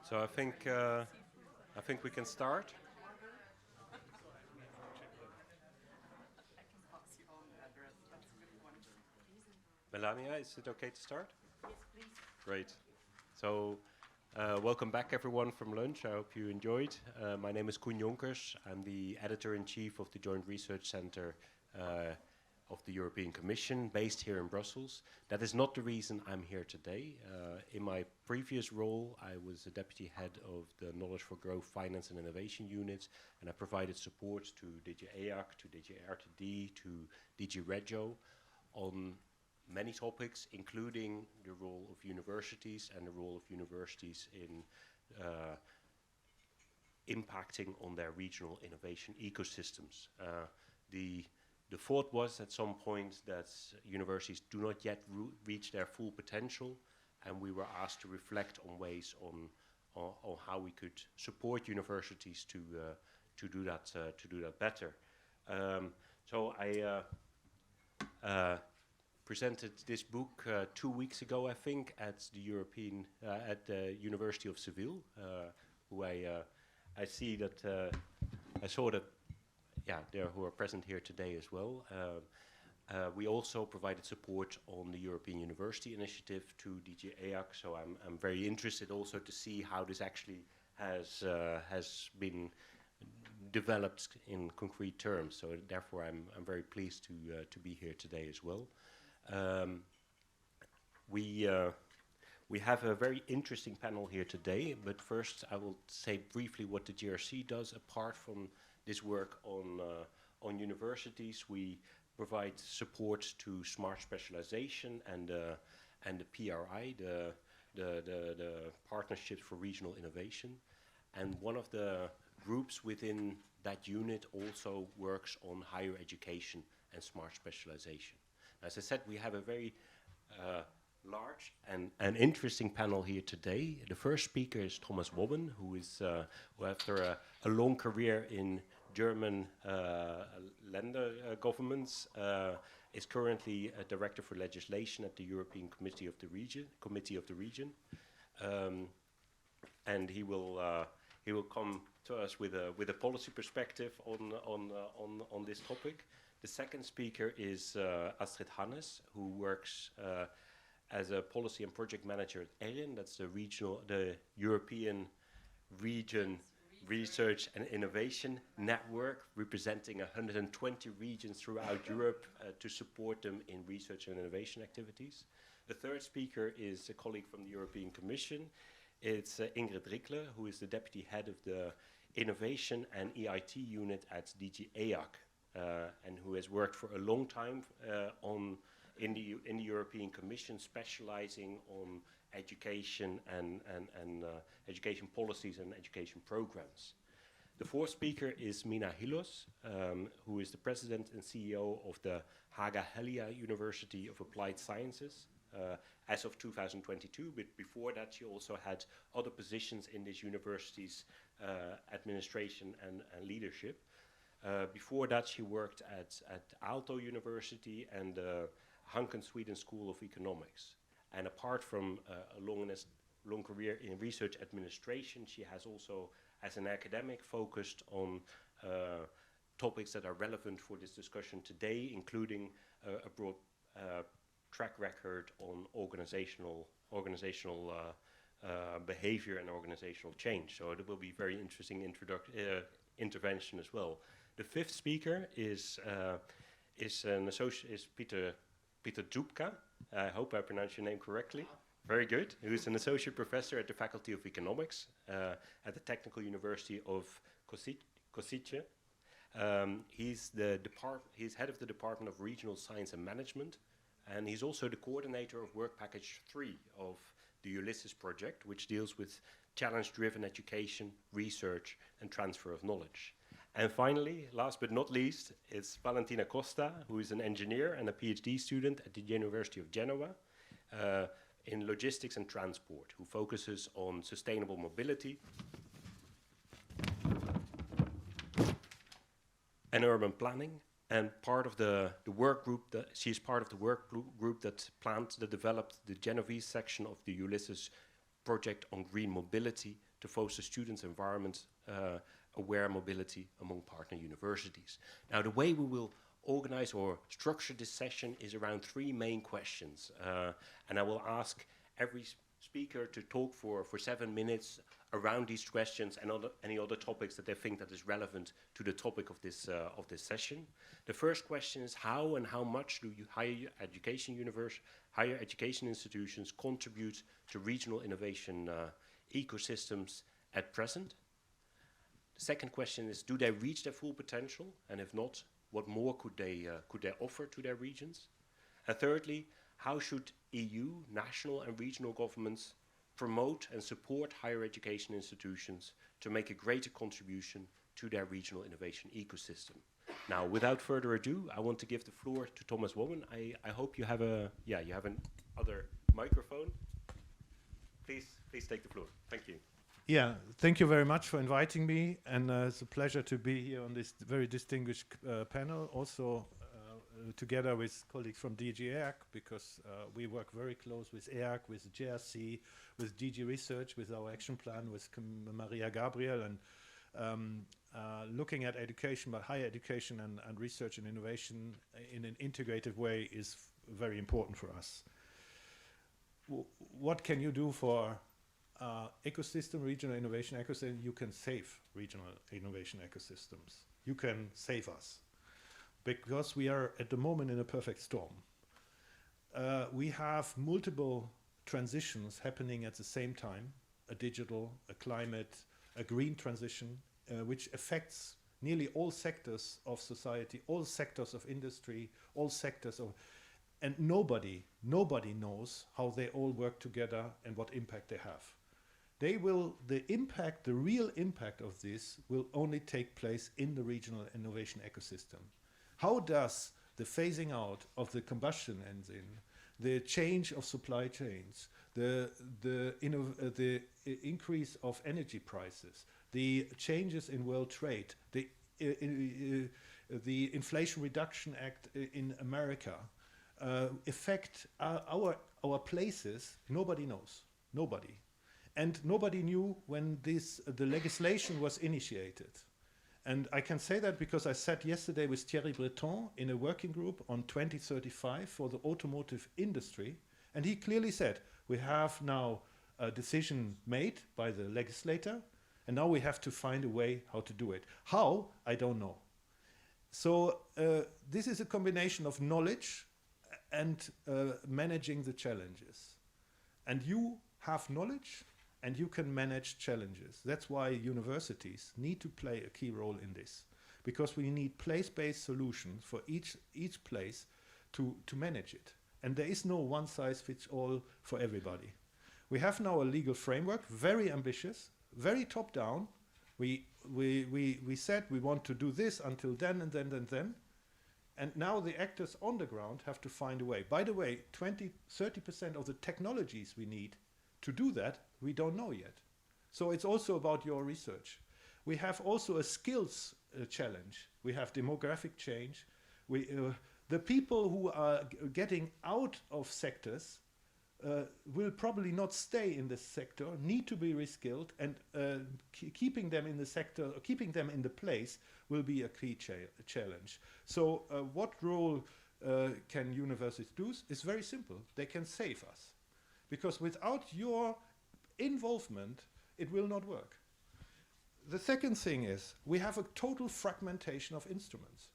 So I think we can start. Melania, is it okay to start? Yes, please. Great. So welcome back everyone from lunch. I hope you enjoyed. My name is Koen Jonkers. I'm the editor-in-chief of the Joint Research Center of the European Commission, based here in Brussels. That is not the reason I'm here today. In my previous role, I was the deputy head of the Knowledge for Growth, Finance and Innovation unit, and I provided support to DG EAC, to DG RTD, to DG Regio on many topics, including the role of universities and the role of universities in impacting on their regional innovation ecosystems. The thought was at some point that universities do not yet reach their full potential, and we were asked to reflect on ways on how we could support universities to do that better. So I presented this book 2 weeks ago, I think, at the University of Seville, who I see that I saw that. Yeah, there who are present here today as well. We also provided support on the European University Initiative to DG EAC, so I'm very interested also to see how this actually has been developed in concrete terms. So therefore, I'm very pleased to be here today as well. We have a very interesting panel here today, but first I will say briefly what the GRC does apart from this work on universities. We provide support to smart specialization and the PRI, the Partnerships for Regional Innovation. And one of the groups within that unit also works on higher education and smart specialization. As I said, we have a very large and interesting panel here today. The first speaker is Thomas Wobben, who after a long career in German Länder governments, is currently a director for legislation at the European Committee of the Region, and he will come to us with a policy perspective on this topic. The second speaker is Astrid, who works as a policy and project manager at ERRIN. That's the European Region Research and Innovation Network, representing 120 regions throughout Europe to support them in research and innovation activities. The third speaker is a colleague from the European Commission. It's Ingrid Rigler, who is the deputy head of the Innovation and EIT unit at DG EAC, and who has worked for a long time in the European Commission, specializing on education and education policies and education programs. The fourth speaker is Miina, who is the president and CEO of the Haaga Helia University of Applied Sciences as of 2022, but before that she also had other positions in this university's administration and leadership. Before that she worked at Aalto University and the Hanken Sweden School of Economics. And apart from a long career in research administration, she has also, as an academic, focused on topics that are relevant for this discussion today, including a broad track record on organizational behavior and organizational change. So it will be very interesting intervention as well. The fifth speaker is Peter Zupka. I hope I pronounced your name correctly. Very good. Who is an associate professor at the Faculty of Economics at the Technical University of Košice. He's head of the Department of Regional Science and Management, and he's also the coordinator of Work Package 3 of the Ulysseus project, which deals with challenge-driven education, research, and transfer of knowledge. And finally, last but not least, it's Valentina Costa, who is an engineer and a PhD student at the University of Genoa in logistics and transport, who focuses on sustainable mobility and urban planning, and part of the work group she's part of the work group that developed the Genovese section of the Ulysseus project on green mobility to foster students' environment aware mobility among partner universities. Now, the way we will organize or structure this session is around 3 main questions. And I will ask every speaker to talk for 7 minutes around these questions and any other topics that they think that is relevant to the topic of this session. The first question is how and how much do higher education institutions contribute to regional innovation ecosystems at present? The second question is, do they reach their full potential? And if not, what more could they offer to their regions? And thirdly, how should EU, national and regional governments promote and support higher education institutions to make a greater contribution to their regional innovation ecosystem? Now, without further ado, I want to give the floor to Thomas Wobben. I hope you have an other microphone. Please take the floor. Thank you. Yeah, thank you very much for inviting me, and it's a pleasure to be here on this very distinguished panel, also together with colleagues from DG ERRIN, because we work very close with ERRIN, with JRC, with DG Research, with our action plan, with Maria Gabriel, and looking at education, but higher education and research and innovation in an integrated way is very important for us. What can you do for ecosystem, regional innovation ecosystem? You can save regional innovation ecosystems. You can save us, because we are at the moment in a perfect storm. We have multiple transitions happening at the same time, a digital, a climate, a green transition, which affects nearly all sectors of society, all sectors of industry, all sectors of, and nobody knows how they all work together and what impact they have. The real impact of this will only take place in the regional innovation ecosystem. How does the phasing out of the combustion engine, the change of supply chains, the increase of energy prices, the changes in world trade, the Inflation Reduction Act in America affect our places? Nobody knows. Nobody. And nobody knew when the legislation was initiated. And I can say that because I sat yesterday with Thierry Breton in a working group on 2035 for the automotive industry, and he clearly said, we have now a decision made by the legislator, and now we have to find a way how to do it. How? I don't know. So this is a combination of knowledge and managing the challenges. And you have knowledge, and you can manage challenges. That's why universities need to play a key role in this, because we need place-based solutions for each place to manage it. And there is no one-size-fits-all for everybody. We have now a legal framework, very ambitious, very top-down. We said we want to do this until then and then and then. And now the actors on the ground have to find a way. By the way, 30% of the technologies we need to do that, we don't know yet. So it's also about your research. We have also a skills challenge. We have demographic change. The people who are getting out of sectors will probably not stay in this sector, need to be reskilled, and keeping them in the sector, or keeping them in the place will be a key challenge. So what role can universities do? It's very simple. They can save us. Because without your involvement, it will not work. The second thing is, we have a total fragmentation of instruments.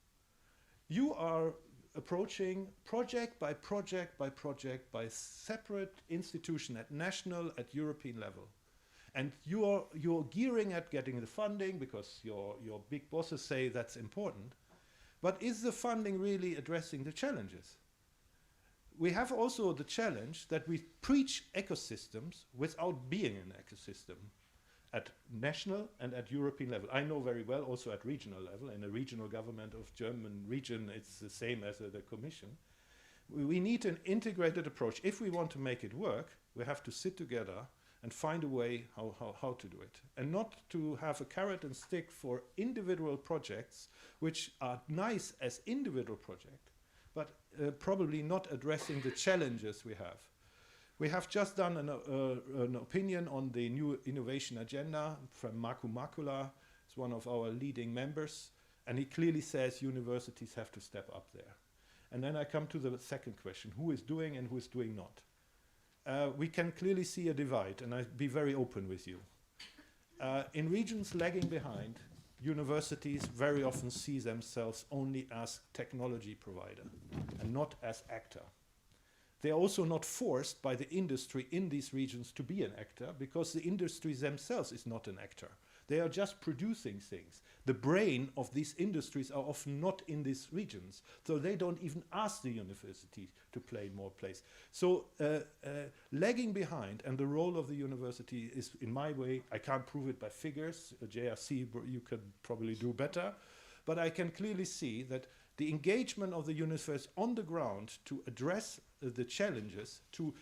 You are approaching project by project by project by separate institution at national, at European level. And you're gearing at getting the funding because your big bosses say that's important. But is the funding really addressing the challenges? We have also the challenge that we preach ecosystems without being an ecosystem at national and at European level. I know very well also at regional level. In a regional government of German region, it's the same as the Commission. We need an integrated approach. If we want to make it work, we have to sit together and find a way how to do it. And not to have a carrot and stick for individual projects, which are nice as individual projects, but probably not addressing the challenges we have. We have just done an opinion on the new innovation agenda from Marco Makula. It's one of our leading members. And he clearly says universities have to step up there. And then I come to the second question, who is doing and who is doing not? We can clearly see a divide, and I'll be very open with you. In regions lagging behind, universities very often see themselves only as technology provider and not as actor. They are also not forced by the industry in these regions to be an actor, because the industry themselves is not an actor. They are just producing things. The brain of these industries are often not in these regions, so they don't even ask the university to play more place. So lagging behind, and the role of the university is, in my way, I can't prove it by figures, JRC you could probably do better, but I can clearly see that the engagement of the university on the ground to address the challenges, to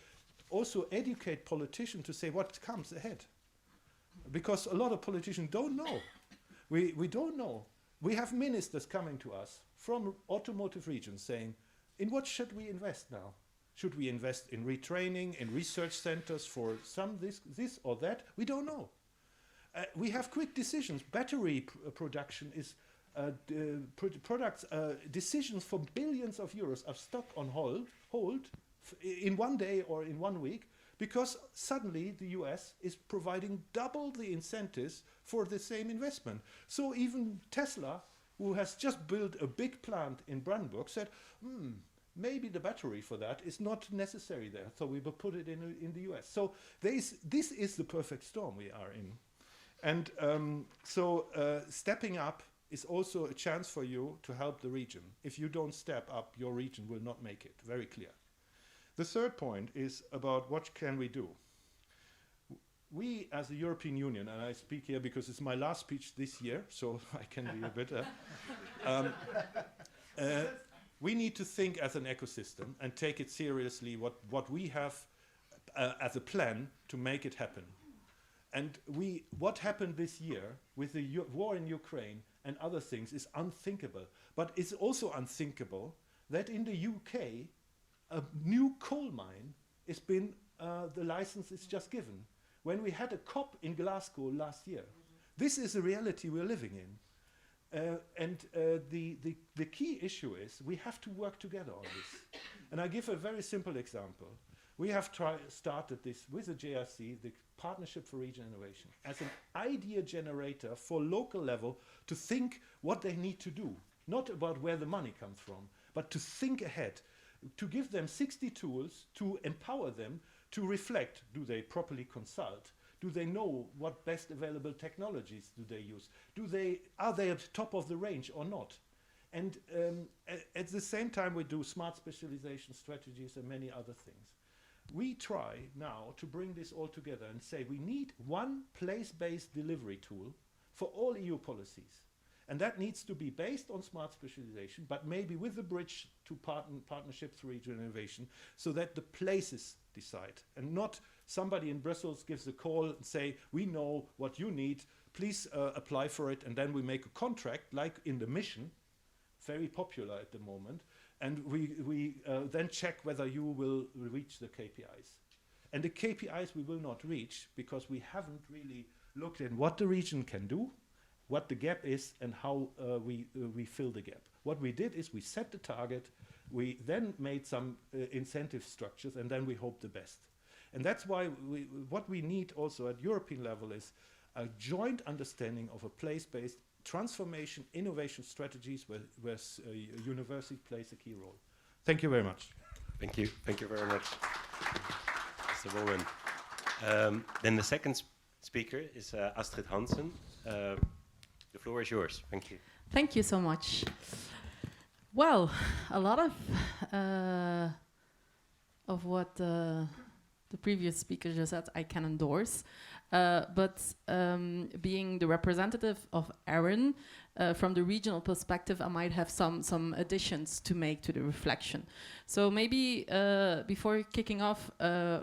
also educate politicians to say what comes ahead. Because a lot of politicians don't know. We don't know. We have ministers coming to us from automotive regions saying, in what should we invest now? Should we invest in retraining, in research centers for some this or that? We don't know. We have quick decisions. Battery production is decisions for billions of euros are stuck on hold in one day or in 1 week, because suddenly the US is providing double the incentives for the same investment. So even Tesla, who has just built a big plant in Brandenburg, said, maybe the battery for that is not necessary there, so we will put it in the US. So this is the perfect storm we are in. And stepping up is also a chance for you to help the region. If you don't step up, your region will not make it, very clear. The third point is about what can we do. We as the European Union, and I speak here because it's my last speech this year, so I can be a bit, we need to think as an ecosystem and take it seriously what we have as a plan to make it happen. And what happened this year with the war in Ukraine and other things is unthinkable. But it's also unthinkable that in the UK, a new coal mine has been, the license is just given. When we had a COP in Glasgow last year. This is the reality we're living in. The key issue is we have to work together on this. And I give a very simple example. We have started this with the JRC, the Partnership for Regional Innovation, as an idea generator for local level to think what they need to do. Not about where the money comes from, but to think ahead. To give them 60 tools to empower them to reflect. Do they properly consult? Do they know what best available technologies do they use? Are they at the top of the range or not? And at the same time we do smart specialization strategies and many other things. We try now to bring this all together and say we need one place-based delivery tool for all EU policies. And that needs to be based on smart specialization, but maybe with a bridge to partnerships for regional innovation, so that the places decide and not somebody in Brussels gives a call and say, we know what you need, please apply for it, and then we make a contract like in the mission, very popular at the moment, and we then check whether you will reach the KPIs. And the KPIs we will not reach because we haven't really looked at what the region can do, what the gap is, and how we fill the gap. What we did is we set the target, we then made some incentive structures, and then we hope the best. And that's why what we need also at European level is a joint understanding of a place-based transformation, innovation strategies where university plays a key role. Thank you very much. Thank you. Thank you very much, Mr. Wobben. Then the second speaker is Astrid Hansen. The floor is yours. Thank you. Thank you so much. Well, a lot of what the previous speaker just said, I can endorse. But being the representative of ERRIN, from the regional perspective, I might have some additions to make to the reflection. So maybe before kicking off,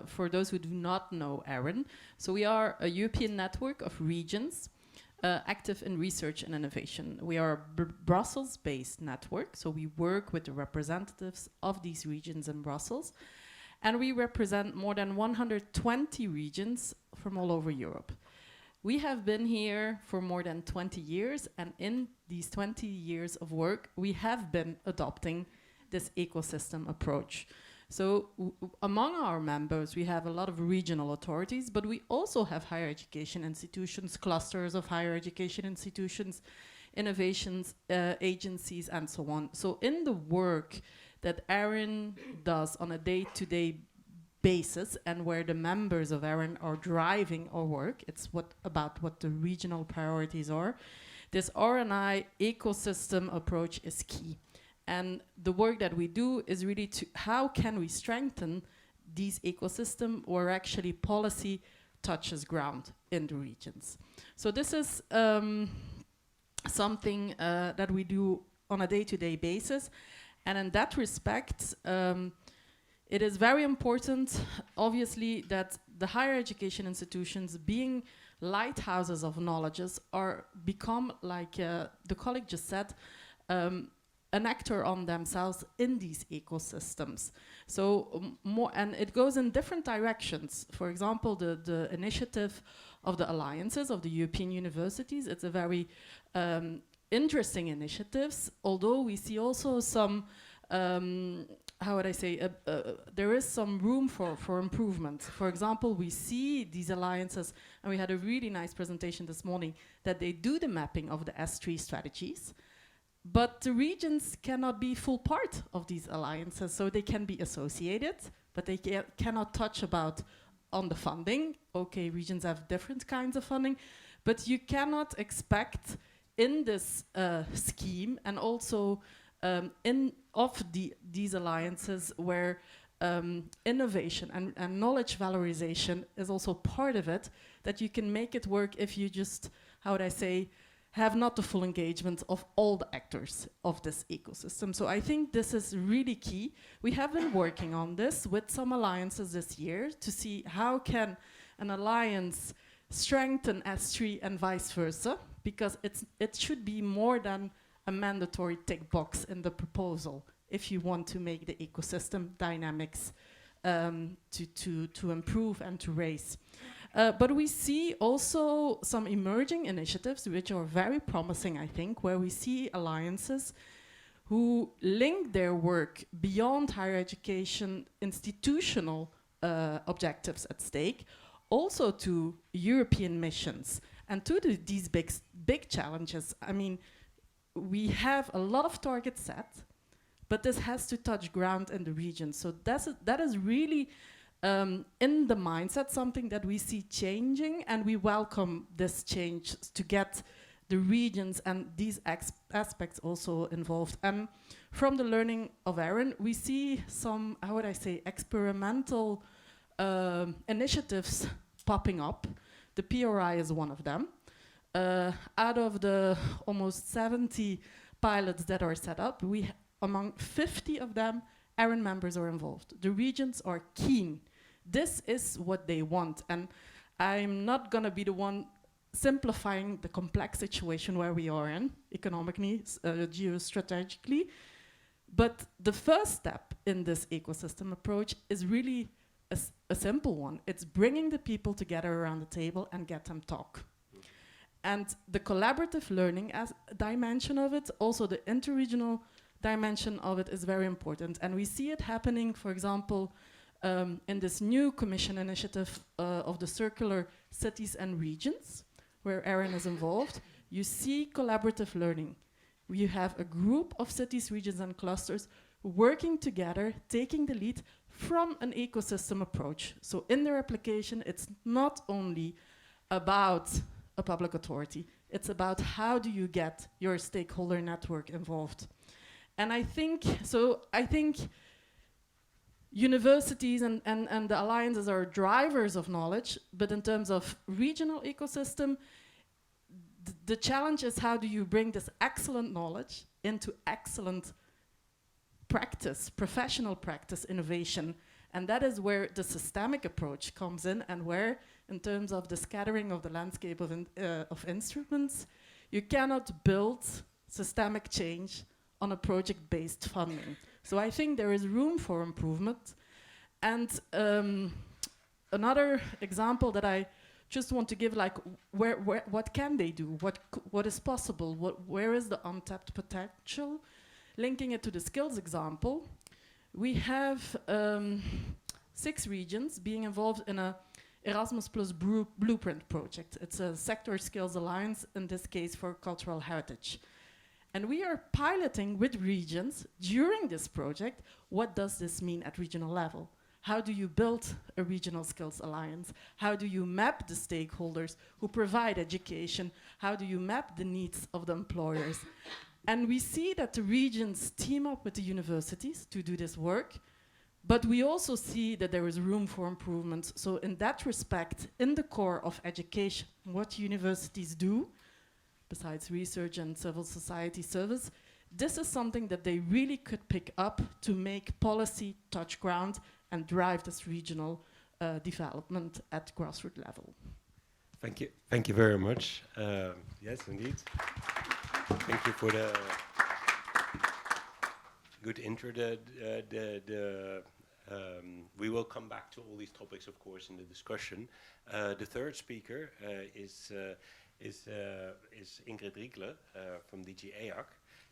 for those who do not know ERRIN, so we are a European network of regions active in research and innovation. We are a Brussels-based network, so we work with the representatives of these regions in Brussels. And we represent more than 120 regions from all over Europe. We have been here for more than 20 years, and in these 20 years of work, we have been adopting this ecosystem approach. So among our members, we have a lot of regional authorities, but we also have higher education institutions, clusters of higher education institutions, innovations, agencies, and so on. So in the work that ERRIN does on a day-to-day basis, and where the members of ERRIN are driving our work, it's about what the regional priorities are, this R&I ecosystem approach is key. And the work that we do is really to how can we strengthen these ecosystems where actually policy touches ground in the regions. So this is something that we do on a day-to-day basis. And in that respect, it is very important, obviously, that the higher education institutions, being lighthouses of knowledges, become, like the colleague just said, an actor on themselves in these ecosystems. So more, and it goes in different directions. For example, the initiative of the alliances of the European universities, it's a very interesting initiatives, although we see also some, how would I say, there is some room for improvement. For example, we see these alliances, and we had a really nice presentation this morning, that they do the mapping of the S3 strategies, but the regions cannot be full part of these alliances, so they can be associated, but they cannot touch about on the funding. Okay, regions have different kinds of funding, but you cannot expect in this scheme, and also these alliances where innovation and knowledge valorization is also part of it, that you can make it work if you just, how would I say, have not the full engagement of all the actors of this ecosystem. So I think this is really key. We have been working on this with some alliances this year to see how can an alliance strengthen S3 and vice versa, because it should be more than a mandatory tick box in the proposal if you want to make the ecosystem dynamics to improve and to raise. But we see also some emerging initiatives which are very promising, I think, where we see alliances who link their work beyond higher education institutional objectives at stake, also to European missions and to these big challenges. I mean, we have a lot of targets set, but this has to touch ground in the region. So that is really in the mindset something that we see changing, and we welcome this change to get the regions and these aspects also involved. And from the learning of ERRIN, we see some, how would I say, experimental initiatives popping up. The PRI is one of them. Out of the almost 70 pilots that are set up, among 50 of them, ERRIN members are involved. The regions are keen. This is what they want. And I'm not going to be the one simplifying the complex situation where we are in, economically, geostrategically. But the first step in this ecosystem approach is really a simple one. It's bringing the people together around the table and get them talk. And the collaborative learning as dimension of it, also the interregional dimension of it, is very important. And we see it happening, for example, in this new Commission initiative of the circular cities and regions, where ERRIN is involved. You see collaborative learning. You have a group of cities, regions, and clusters working together, taking the lead from an ecosystem approach. So in their application, it's not only about a public authority, it's about how do you get your stakeholder network involved. And I think universities and the alliances are drivers of knowledge, but in terms of regional ecosystem, the challenge is how do you bring this excellent knowledge into excellent practice, professional practice, innovation. And that is where the systemic approach comes in, and where, in terms of the scattering of the landscape of instruments, you cannot build systemic change on a project-based funding. So I think there is room for improvement. And another example that I just want to give, like, what can they do? What is possible? Where is the untapped potential? Linking it to the skills example, we have 6 regions being involved in a Erasmus Plus Blueprint project. It's a sector skills alliance, in this case for cultural heritage. And we are piloting with regions during this project, what does this mean at regional level? How do you build a regional skills alliance? How do you map the stakeholders who provide education? How do you map the needs of the employers? And we see that the regions team up with the universities to do this work, but we also see that there is room for improvement. So in that respect, in the core of education, what universities do, besides research and civil society service, this is something that they really could pick up to make policy touch ground and drive this regional development at grassroots level. Thank you. Thank you very much. Yes, indeed. Thank you for the good intro. We will come back to all these topics, of course, in the discussion. The third speaker is Ingrid Rigler from DG EAC.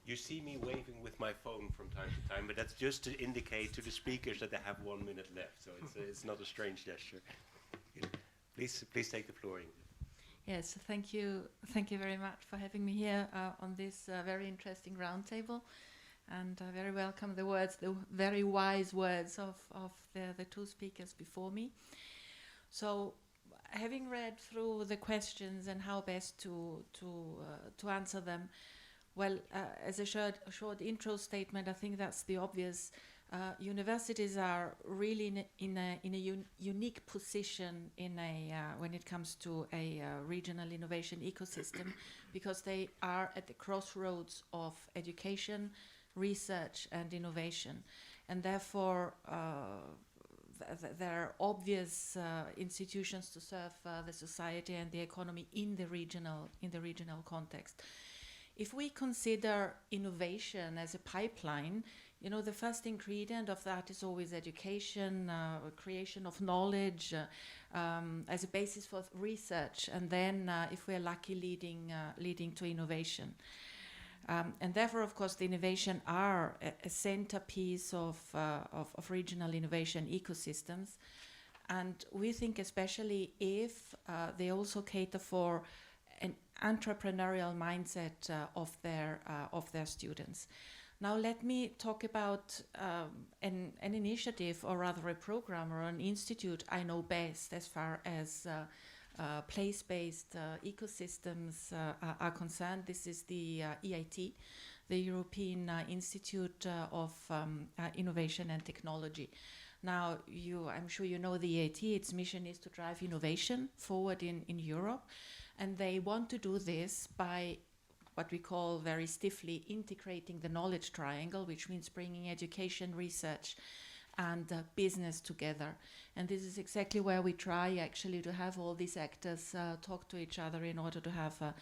You see me waving with my phone from time to time, but that's just to indicate to the speakers that they have 1 minute left. So it's not a strange gesture. Please take the floor, Ingrid. Yes, thank you. Thank you very much for having me here on this very interesting roundtable. And I very welcome the words, the very wise words of the 2 speakers before me. So, having read through the questions and how best to answer them, well, as a short intro statement, I think that's the obvious. Universities are really in a unique position when it comes to a regional innovation ecosystem, because they are at the crossroads of education, research and innovation, and therefore there are obvious institutions to serve the society and the economy in the regional context. If we consider innovation as a pipeline, you know, the first ingredient of that is always education, creation of knowledge as a basis for research, and then, if we're lucky, leading to innovation. And therefore, of course, the innovation are a centerpiece of regional innovation ecosystems. And we think especially if they also cater for an entrepreneurial mindset of their students. Now let me talk about an initiative, or rather a program or an institute I know best as far as place-based ecosystems are concerned. This is the EIT, the European Institute of Innovation and Technology. Now, I'm sure you know the EIT. Its mission is to drive innovation forward in Europe, and they want to do this by what we call very stiffly integrating the knowledge triangle, which means bringing education, research, and business together. And this is exactly where we try actually to have all these actors talk to each other in order to have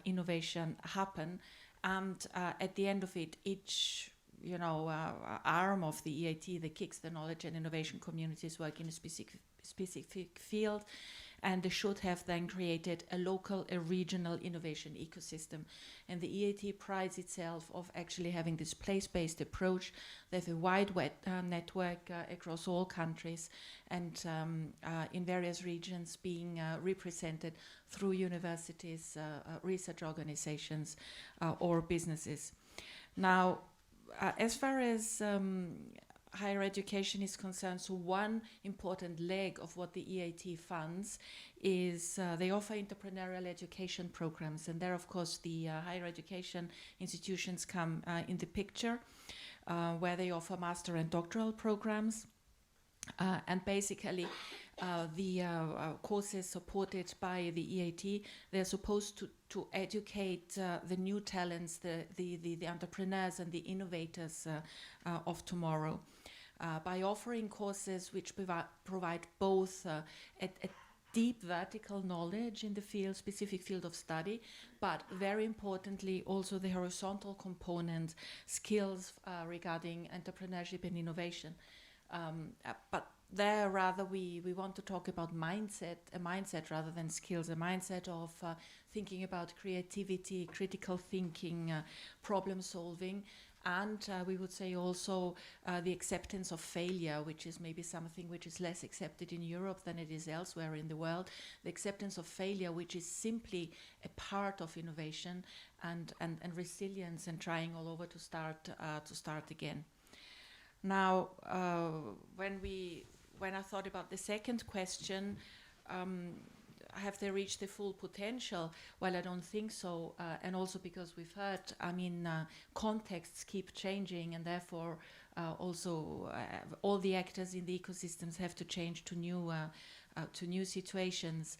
innovation happen. And at the end of it, each arm of the EIT that kicks the knowledge and innovation communities work in a specific field, and they should have then created a regional innovation ecosystem. And the EIT prides itself of actually having this place-based approach. They have a wide network across all countries, and in various regions being represented through universities, research organizations, or businesses. Now, as far as higher education is concerned, so one important leg of what the EIT funds is they offer entrepreneurial education programs, and there, of course, the higher education institutions come in the picture, where they offer master and doctoral programs, and basically the courses supported by the EIT, they're supposed to educate the new talents, the entrepreneurs and the innovators of tomorrow, by offering courses which provide both a deep vertical knowledge in the specific field of study, but very importantly also the horizontal component, skills regarding entrepreneurship and innovation. But there, rather, we want to talk about a mindset rather than skills, a mindset of thinking about creativity, critical thinking, problem solving, and we would say also the acceptance of failure, which is maybe something which is less accepted in Europe than it is elsewhere in the world. The acceptance of failure, which is simply a part of innovation, and resilience, and trying all over to start again. Now, when I thought about the second question, have they reached the full potential? Well, I don't think so, and also because we've heard, contexts keep changing, and therefore also all the actors in the ecosystems have to change to new situations.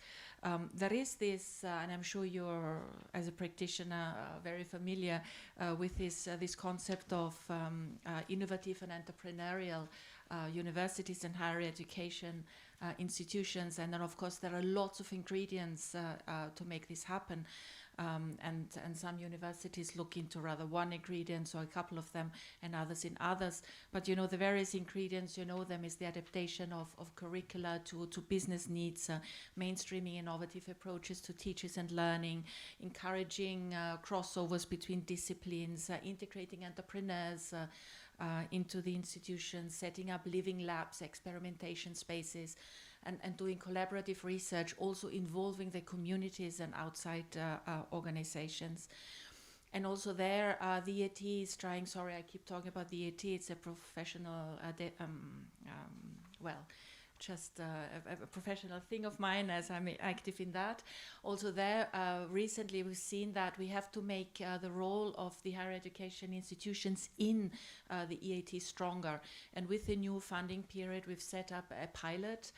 There is this, and I'm sure you're, as a practitioner, very familiar with this concept of innovative and entrepreneurial universities and higher education institutions, and then of course there are lots of ingredients to make this happen, and some universities look into rather one ingredient or a couple of them, and others in others. But the various ingredients, them is the adaptation of curricula to business needs, mainstreaming innovative approaches to teachers and learning, encouraging crossovers between disciplines, integrating entrepreneurs into the institutions, setting up living labs, experimentation spaces, and doing collaborative research, also involving the communities and outside organizations. And also there, the EAT is trying, sorry, I keep talking about the EAT, it's a professional, just a professional thing of mine, as I'm active in that. Also there, recently we've seen that we have to make the role of the higher education institutions in the EAT stronger. And with the new funding period, we've set up a pilot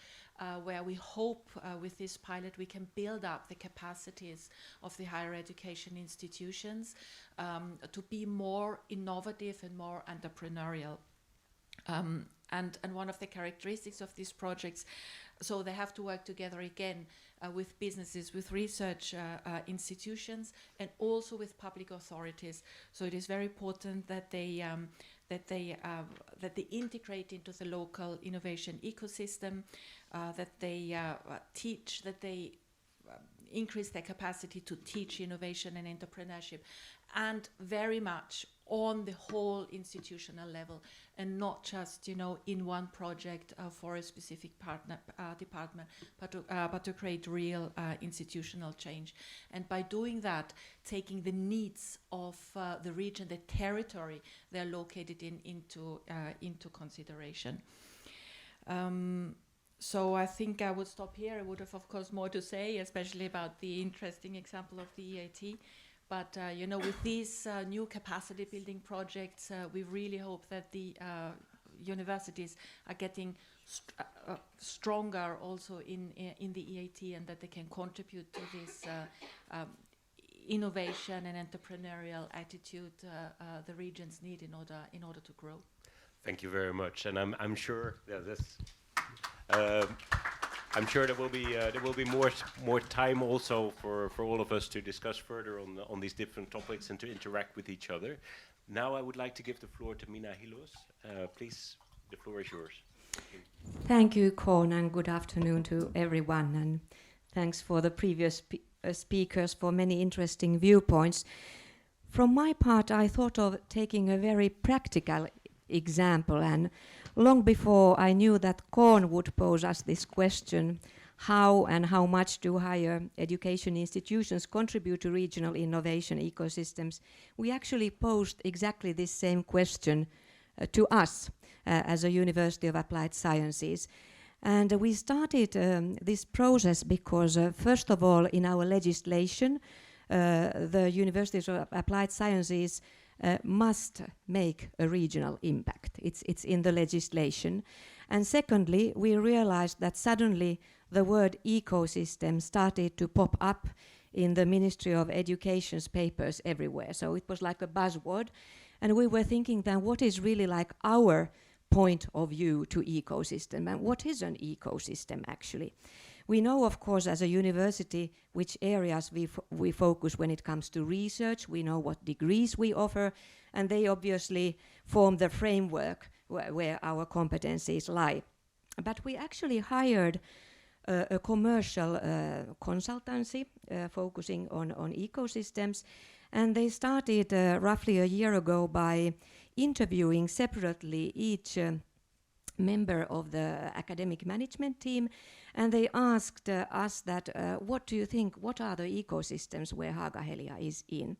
where we hope with this pilot we can build up the capacities of the higher education institutions to be more innovative and more entrepreneurial. And one of the characteristics of these projects, so they have to work together again with businesses, with research institutions, and also with public authorities. So it is very important that they integrate into the local innovation ecosystem, that they teach, that they increase their capacity to teach innovation and entrepreneurship, and very much on the whole institutional level, and not just in one project for a specific department, but to create real institutional change. And by doing that, taking the needs of the region, the territory they're located in, into consideration. So I think I would stop here. I would have, of course, more to say, especially about the interesting example of the EAT. But, with these new capacity building projects, we really hope that the universities are getting stronger also in the EAT, and that they can contribute to this innovation and entrepreneurial attitude the regions need in order to grow. Thank you very much, and I'm sure I'm sure there will be more time also for all of us to discuss further on these different topics and to interact with each other. Now I would like to give the floor to Miina Hiilos. Please, the floor is yours. Thank you, Koen, and good afternoon to everyone. And thanks for the previous speakers for many interesting viewpoints. From my part, I thought of taking a very practical example, and long before I knew that Koen would pose us this question, how and how much do higher education institutions contribute to regional innovation ecosystems, we actually posed exactly this same question to us as a University of Applied Sciences. And we started this process because, first of all, in our legislation, the Universities of Applied Sciences must make a regional impact. It's in the legislation. And secondly, we realized that suddenly the word ecosystem started to pop up in the Ministry of Education's papers everywhere. So it was like a buzzword. And we were thinking then, what is really like our point of view to ecosystem, and what is an ecosystem actually? We know, of course, as a university, which areas we focus when it comes to research. We know what degrees we offer, and they obviously form the framework where our competencies lie. But we actually hired a commercial consultancy focusing on ecosystems, and they started roughly a year ago by interviewing separately each member of the academic management team, and they asked us that what do you think, what are the ecosystems where Haaga Helia is in?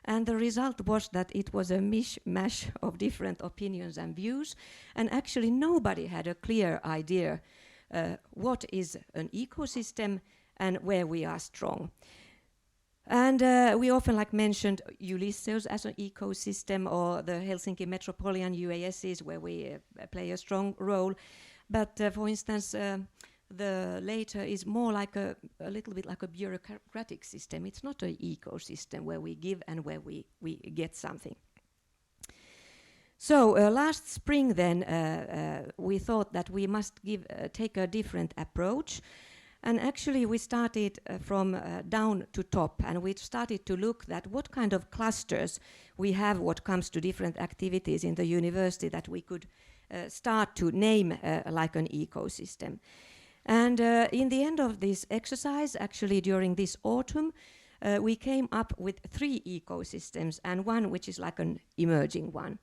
And the result was that it was a mishmash of different opinions and views, and actually nobody had a clear idea what is an ecosystem and where we are strong. And we often mentioned Ulysseus as an ecosystem, or the Helsinki Metropolitan UASs where we play a strong role. But for instance, the later is more like a little bit like a bureaucratic system. It's not an ecosystem where we give and where we get something. So last spring then we thought that we must take a different approach. And actually we started from down to top, and we started to look at what kind of clusters we have what comes to different activities in the university that we could start to name like an ecosystem. And in the end of this exercise, actually during this autumn, we came up with 3 ecosystems and one which is like an emerging one.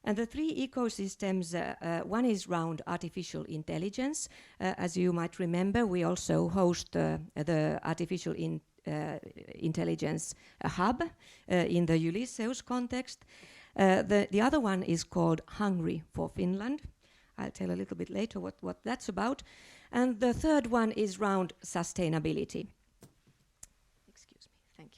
And the 3 ecosystems, one is around artificial intelligence. As you might remember, we also host the artificial intelligence hub in the Ulysseus context. The other one is called Hungry for Finland. I'll tell a little bit later what that's about. And the third one is around sustainability. Excuse me, thank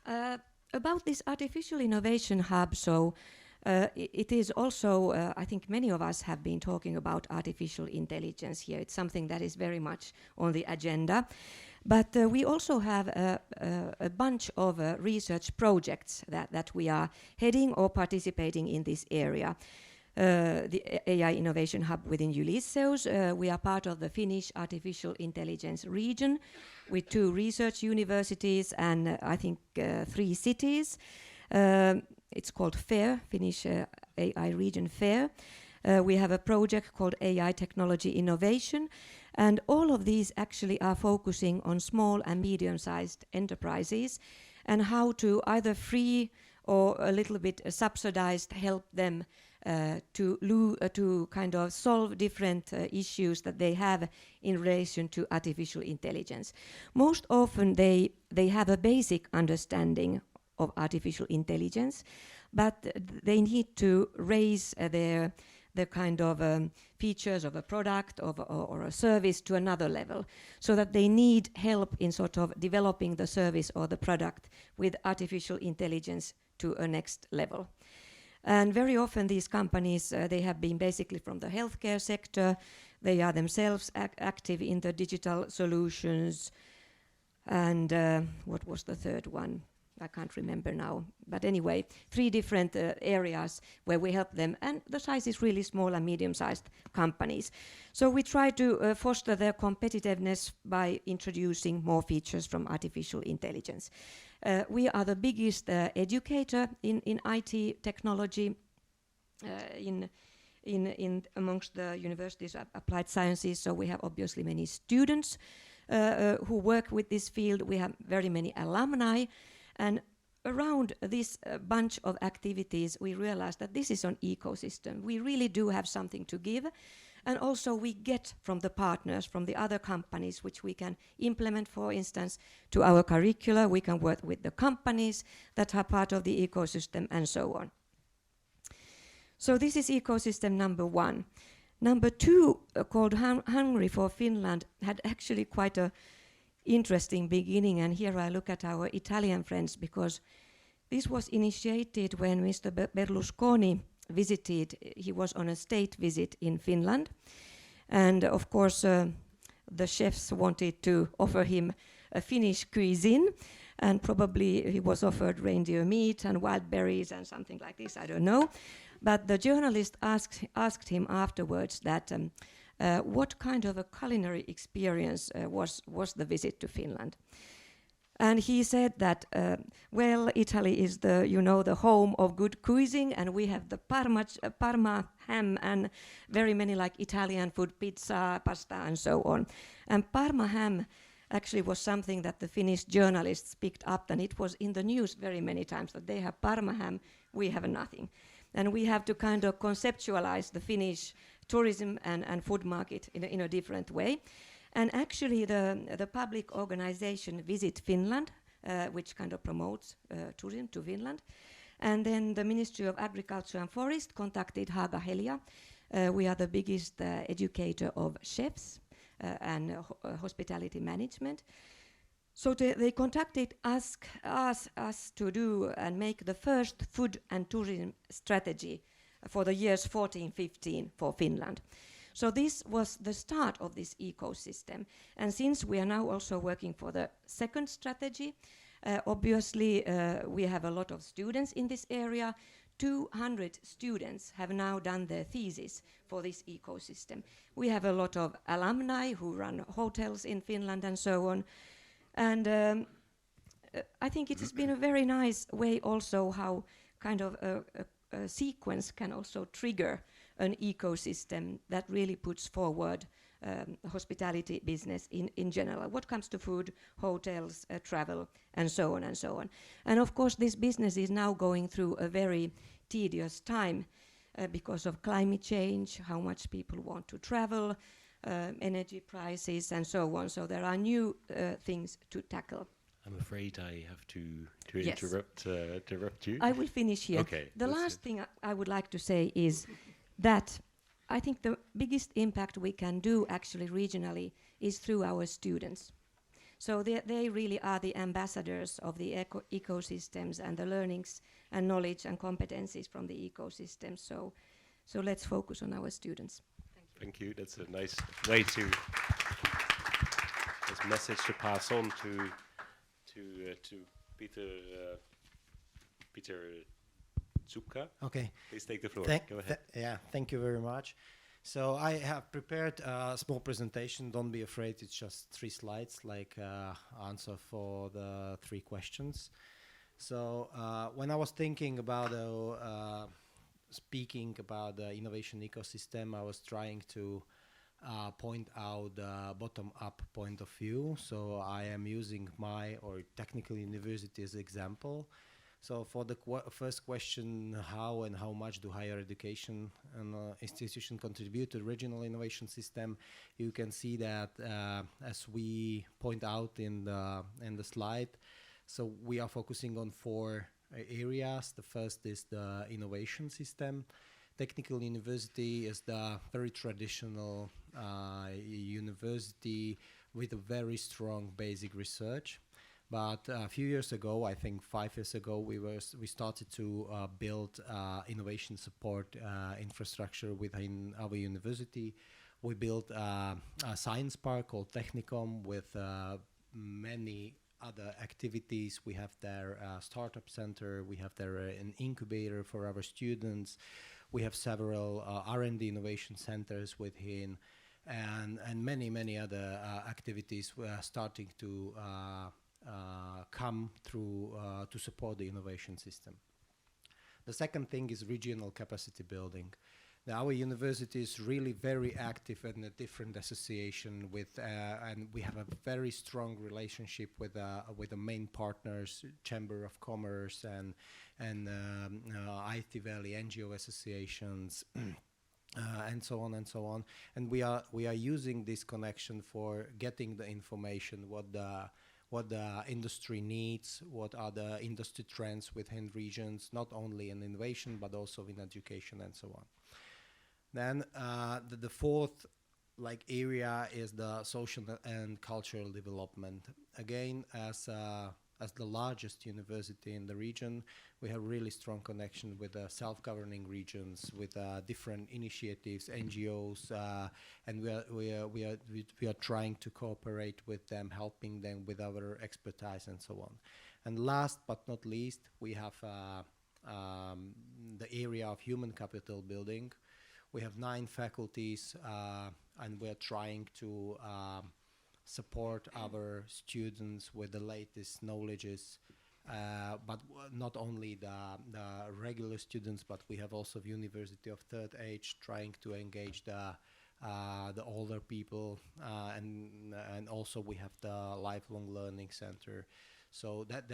you. About this artificial innovation hub, so it is also, I think many of us have been talking about artificial intelligence here. It's something that is very much on the agenda. But we also have a bunch of research projects that we are heading or participating in this area. The AI Innovation Hub within Ulysseus. We are part of the Finnish Artificial Intelligence region with 2 research universities and I think 3 cities. It's called FAIR, Finnish AI Region FAIR. We have a project called AI Technology Innovation, and all of these actually are focusing on small and medium-sized enterprises and how to either free or a little bit subsidized help them to kind of solve different issues that they have in relation to artificial intelligence. Most often they have a basic understanding of artificial intelligence, but they need to raise the kind of features of a product or a service to another level, so that they need help in sort of developing the service or the product with artificial intelligence to a next level. And very often these companies, they have been basically from the healthcare sector. They are themselves active in the digital solutions. And what was the third one? I can't remember now. But anyway, 3 different areas where we help them. And the size is really small and medium-sized companies. So we try to foster their competitiveness by introducing more features from artificial intelligence. We are the biggest educator in IT technology in amongst the universities of applied sciences. So we have obviously many students who work with this field. We have very many alumni. And around this bunch of activities, we realize that this is an ecosystem. We really do have something to give. And also we get from the partners, from the other companies, which we can implement, for instance, to our curricula. We can work with the companies that are part of the ecosystem and so on. So this is ecosystem number 1. Number 2, called Hungry for Finland, had actually quite a interesting beginning, and here I look at our Italian friends, because this was initiated when Mr. Berlusconi visited. He was on a state visit in Finland, and of course the chefs wanted to offer him a Finnish cuisine, and probably he was offered reindeer meat and wild berries and something like this, I don't know. But the journalist asked him afterwards that what kind of a culinary experience was the visit to Finland. And he said that, well, Italy is the, you know, the home of good cuisine, and we have the Parma ham and very many like Italian food, pizza, pasta, and so on. And Parma ham actually was something that the Finnish journalists picked up, and it was in the news very many times that they have Parma ham, we have nothing. And we have to kind of conceptualize the Finnish tourism and food market in a different way. And actually the public organization Visit Finland, which kind of promotes tourism to Finland. And then the Ministry of Agriculture and Forest contacted Haaga Helia. We are the biggest educator of chefs and hospitality management. So they contacted us to do and make the first food and tourism strategy for the years 14-15 for Finland. So this was the start of this ecosystem. And since we are now also working for the second strategy, obviously we have a lot of students in this area. 200 students have now done their thesis for this ecosystem. We have a lot of alumni who run hotels in Finland and so on. And I think it has been a very nice way also how kind of a sequence can also trigger an ecosystem that really puts forward hospitality business in general. What comes to food, hotels, travel, and so on and so on. And of course this business is now going through a very tedious time because of climate change, how much people want to travel, energy prices, and so on. So there are new things to tackle. I'm afraid I have to Yes. interrupt you. I will finish here. Okay, The that's last it. thing I would like to say is that I think the biggest impact we can do actually regionally is through our students. So they really are the ambassadors of the ecosystems and the learnings and knowledge and competencies from the ecosystem. So let's focus on our students. Thank you. That's a nice way to this message to pass on to Peter Zupka. Okay. Please take the floor. Go ahead. Yeah, thank you very much. So I have prepared a small presentation. Don't be afraid. It's just 3 slides, like answer for the 3 questions. So when I was thinking about speaking about the innovation ecosystem, I was trying to point out the bottom-up point of view. So I am using my technical university as example. So for the first question, how and how much do higher education and institutions contribute to the regional innovation system? You can see that as we point out in the slide. So we are focusing on 4 areas. The first is the innovation system. Technical university is the very traditional university with a very strong basic research. But a few years ago, I think 5 years ago, we started to build innovation support infrastructure within our university. We built a science park called Technicom with many other activities. We have there a startup center. We have there an incubator for our students. We have several R&D innovation centers within, and many other activities we are starting to come through to support the innovation system. The second thing is regional capacity building. Now, our university is really very active in a different association with, and we have a very strong relationship with the main partners, Chamber of Commerce and IT Valley NGO associations. And so on and so on, and we are using this connection for getting the information, what the industry needs, what are the industry trends within regions, not only in innovation but also in education and so on. Then the fourth area is the social and cultural development. Again, as the largest university in the region, we have really strong connection with the self-governing regions, with different initiatives, NGOs, and we are trying to cooperate with them, helping them with our expertise and so on. And last but not least, we have the area of human capital building. We have 9 faculties, and we are trying to support our students with the latest knowledges, but not only the regular students, but we have also the University of Third Age trying to engage the older people, and also we have the Lifelong Learning Center. So that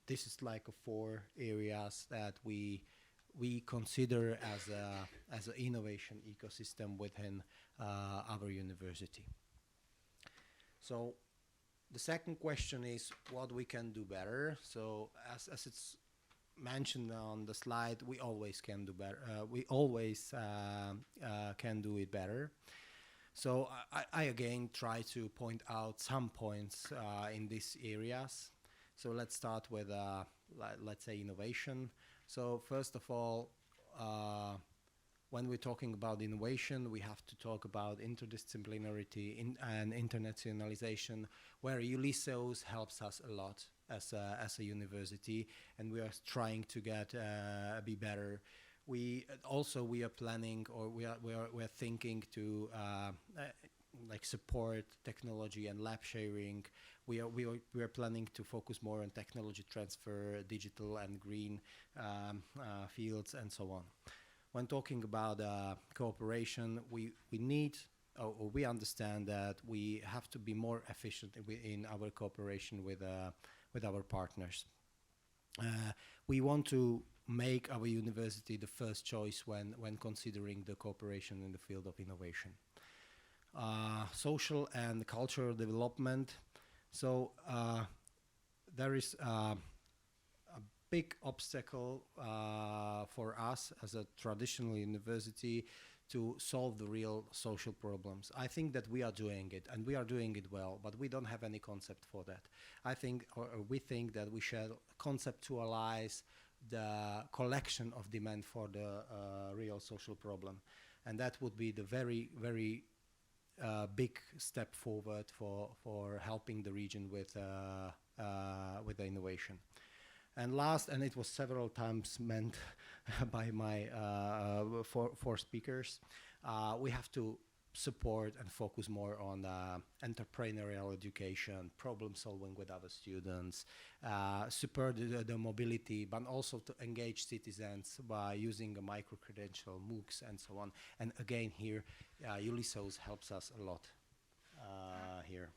this is like 4 areas that we consider as an innovation ecosystem within our university. So the second question is what we can do better. So as it's mentioned on the slide, we always can do better. We always can do it better. So I again try to point out some points in these areas. So let's start with, let's say, innovation. So first of all, when we're talking about innovation, we have to talk about interdisciplinarity and internationalization, where Ulysseus helps us a lot as a university, and we are trying to be better. We are planning, or we are thinking to like support technology and lab sharing. We are planning to focus more on technology transfer, digital and green fields, and so on. When talking about cooperation, we need, or we understand that we have to be more efficient in our cooperation with our partners. We want to make our university the first choice when considering the cooperation in the field of innovation. Social and cultural development. So there is a big obstacle for us as a traditional university to solve the real social problems. I think that we are doing it, and we are doing it well, but we don't have any concept for that. I think, or we think that we should conceptualize the collection of demand for the real social problem, and that would be the very, very big step forward for helping the region with the innovation. And last, and it was several times meant by my four speakers, we have to support and focus more on entrepreneurial education, problem solving with other students, support the mobility, but also to engage citizens by using a micro-credential, MOOCs, and so on. And again, here, Ulysseus helps us a lot here.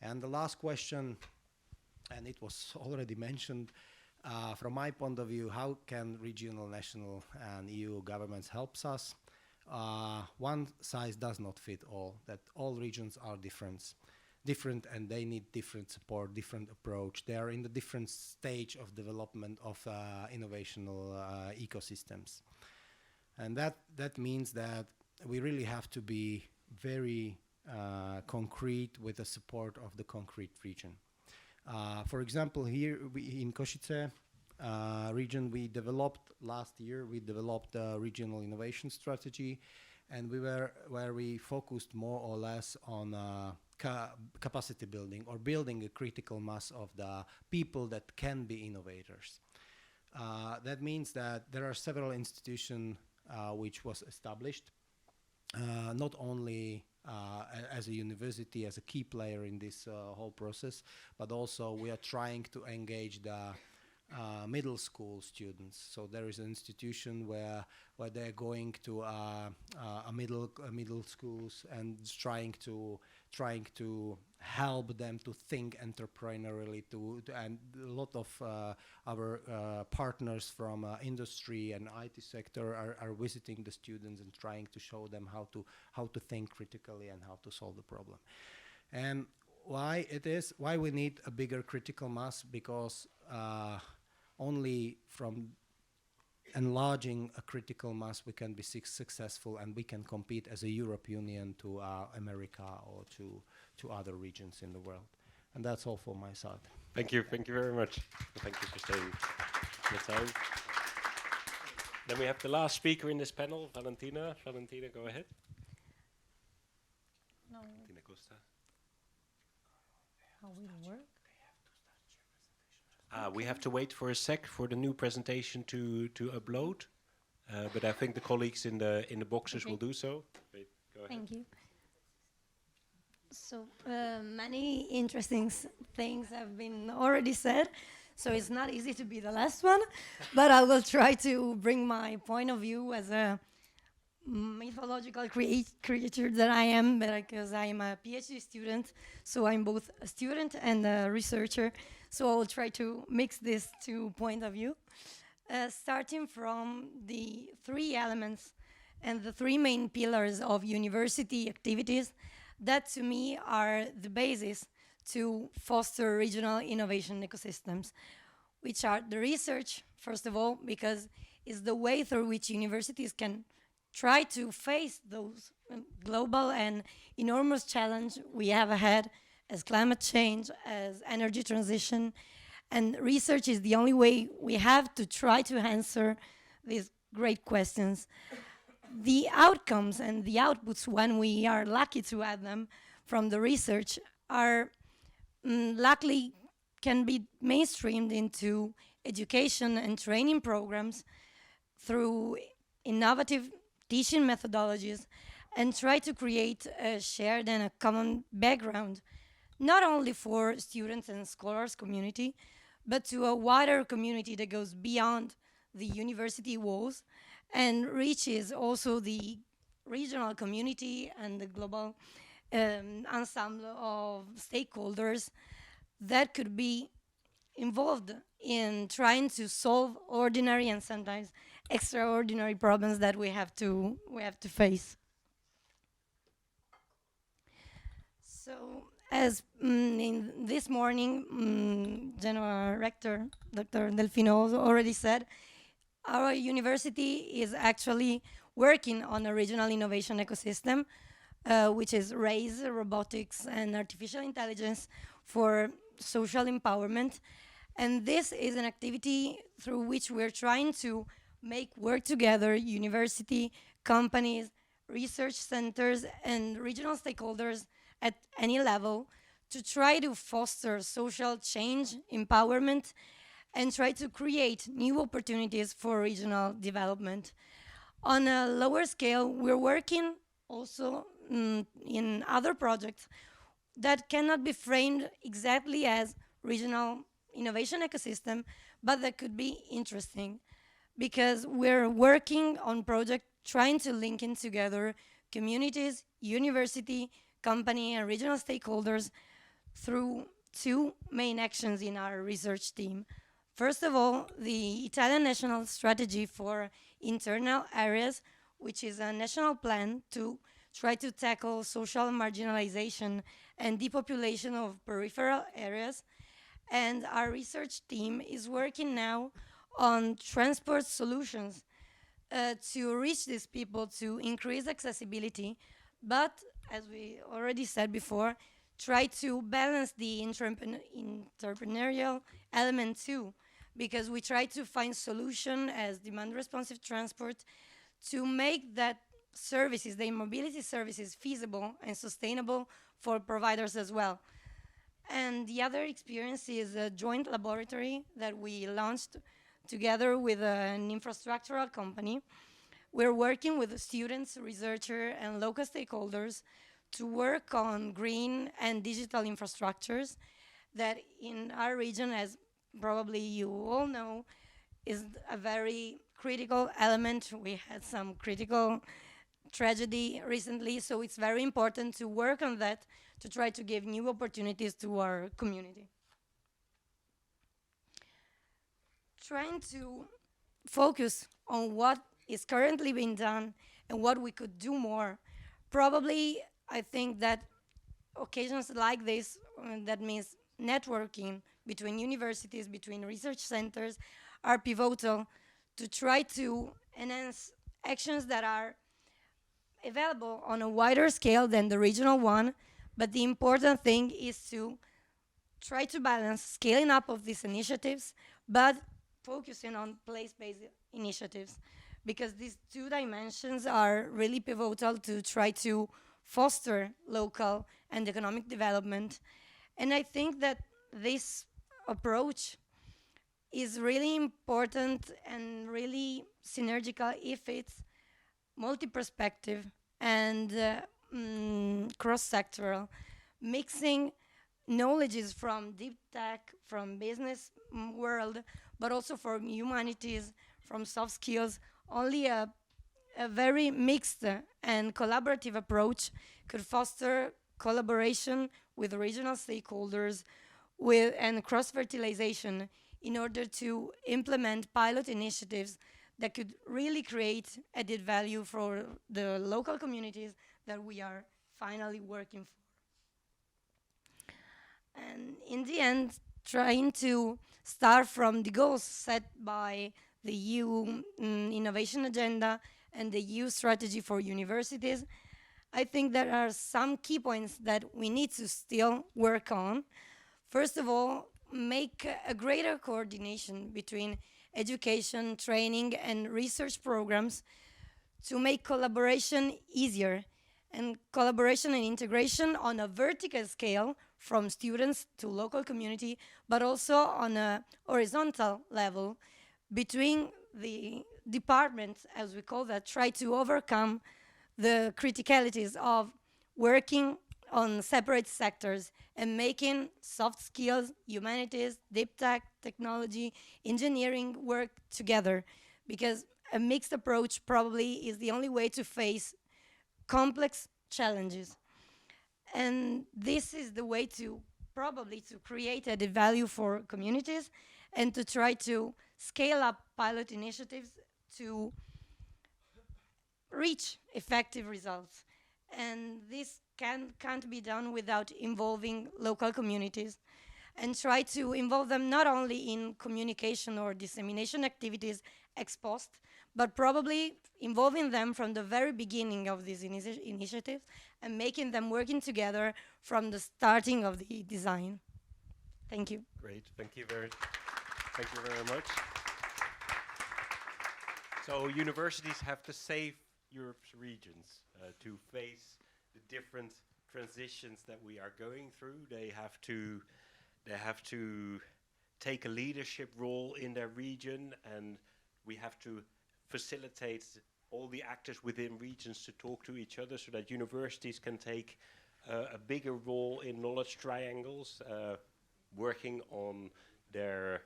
And the last question, and it was already mentioned, from my point of view, how can regional, national, and EU governments help us? One size does not fit all, that all regions are different and they need different support, different approach. They are in the different stage of development of innovational ecosystems. And that means that we really have to be very concrete with the support of the concrete region. For example, here in Košice region, last year we developed a regional innovation strategy, and we focused more or less on capacity building, or building a critical mass of the people that can be innovators. That means that there are several institutions which was established, not only as a university, as a key player in this whole process, but also we are trying to engage the middle school students. So there is an institution where they're going to middle schools and trying to help them to think entrepreneurially. And a lot of our partners from industry and IT sector are visiting the students and trying to show them how to think critically and how to solve the problem. And why we need a bigger critical mass? Because only from enlarging a critical mass we can be successful, and we can compete as a European Union to America or to other regions in the world. And that's all from my side. Thank you very much. Thank you for staying the time. Then we have the last speaker in this panel, Valentina. Valentina, go ahead. No. Valentina Costa. How will it work? We have to wait for a sec for the new presentation to upload, but I think the colleagues in the boxes will do so. Wait, go ahead. Thank you. So many interesting things have been already said. So it's not easy to be the last one, but I will try to bring my point of view as a mythological creature that I am, because I am a PhD student. So I'm both a student and a researcher. So I will try to mix these two points of view, starting from the three elements and the three main pillars of university activities that to me are the basis to foster regional innovation ecosystems, which are the research, first of all, because it's the way through which universities can try to face those global and enormous challenge we have ahead, as climate change, as energy transition. And research is the only way we have to try to answer these great questions. The outcomes and the outputs, when we are lucky to have them from the research, are luckily can be mainstreamed into education and training programs through innovative teaching methodologies, and try to create a shared and a common background, not only for students and scholars community, but to a wider community that goes beyond the university walls and reaches also the regional community and the global ensemble of stakeholders that could be involved in trying to solve ordinary and sometimes extraordinary problems that we have to face. So, as in this morning, General Rector Dr. Delfino already said, our university is actually working on a regional innovation ecosystem, which is RAISE, robotics and artificial intelligence for social empowerment. And this is an activity through which we're trying to make work together university, companies, research centers, and regional stakeholders at any level to try to foster social change, empowerment, and try to create new opportunities for regional development. On a lower scale, we're working also in other projects that cannot be framed exactly as regional innovation ecosystem, but that could be interesting because we're working on projects trying to link in together communities, university, company, and regional stakeholders through two main actions in our research team. First of all, the Italian National Strategy for Internal Areas, which is a national plan to try to tackle social marginalization and depopulation of peripheral areas. And our research team is working now on transport solutions to reach these people, to increase accessibility, but as we already said before, try to balance the entrepreneurial element too, because we try to find solution as demand responsive transport to make that services, the mobility services, feasible and sustainable for providers as well. And the other experience is a joint laboratory that we launched together with an infrastructural company. We're working with the students, researchers, and local stakeholders to work on green and digital infrastructures that in our region, as probably you all know, is a very critical element. We had some critical tragedy recently, so it's very important to work on that to try to give new opportunities to our community. Trying to focus on what is currently being done and what we could do more. Probably, I think that occasions like this, that means networking between universities, between research centers, are pivotal to try to enhance actions that are available on a wider scale than the regional one. But the important thing is to try to balance scaling up of these initiatives, but focusing on place-based initiatives, because these two dimensions are really pivotal to try to foster local and economic development. And I think that this approach is really important and really synergical if it's multi-perspective and cross-sectoral, mixing knowledges from deep tech, from business world, but also from humanities, from soft skills. Only a very mixed and collaborative approach could foster collaboration with regional stakeholders and cross-fertilization in order to implement pilot initiatives that could really create added value for the local communities that we are finally working for. And in the end, trying to start from the goals set by the EU innovation agenda and the EU strategy for universities, I think there are some key points that we need to still work on. First of all, make a greater coordination between education, training, and research programs to make collaboration easier, and collaboration and integration on a vertical scale from students to local community, but also on a horizontal level between the departments, as we call that, try to overcome the criticalities of working on separate sectors and making soft skills, humanities, deep tech, technology, engineering work together, because a mixed approach probably is the only way to face complex challenges. And this is the way to probably to create added value for communities and to try to scale up pilot initiatives to reach effective results. And this can't be done without involving local communities, and try to involve them not only in communication or dissemination activities ex post, but probably involving them from the very beginning of these initiatives and making them working together from the starting of the design. Thank you. Great, thank you very much. So universities have to save Europe's regions to face the different transitions that we are going through. They have to take a leadership role in their region, and we have to facilitate all the actors within regions to talk to each other so that universities can take a bigger role in knowledge triangles, working on their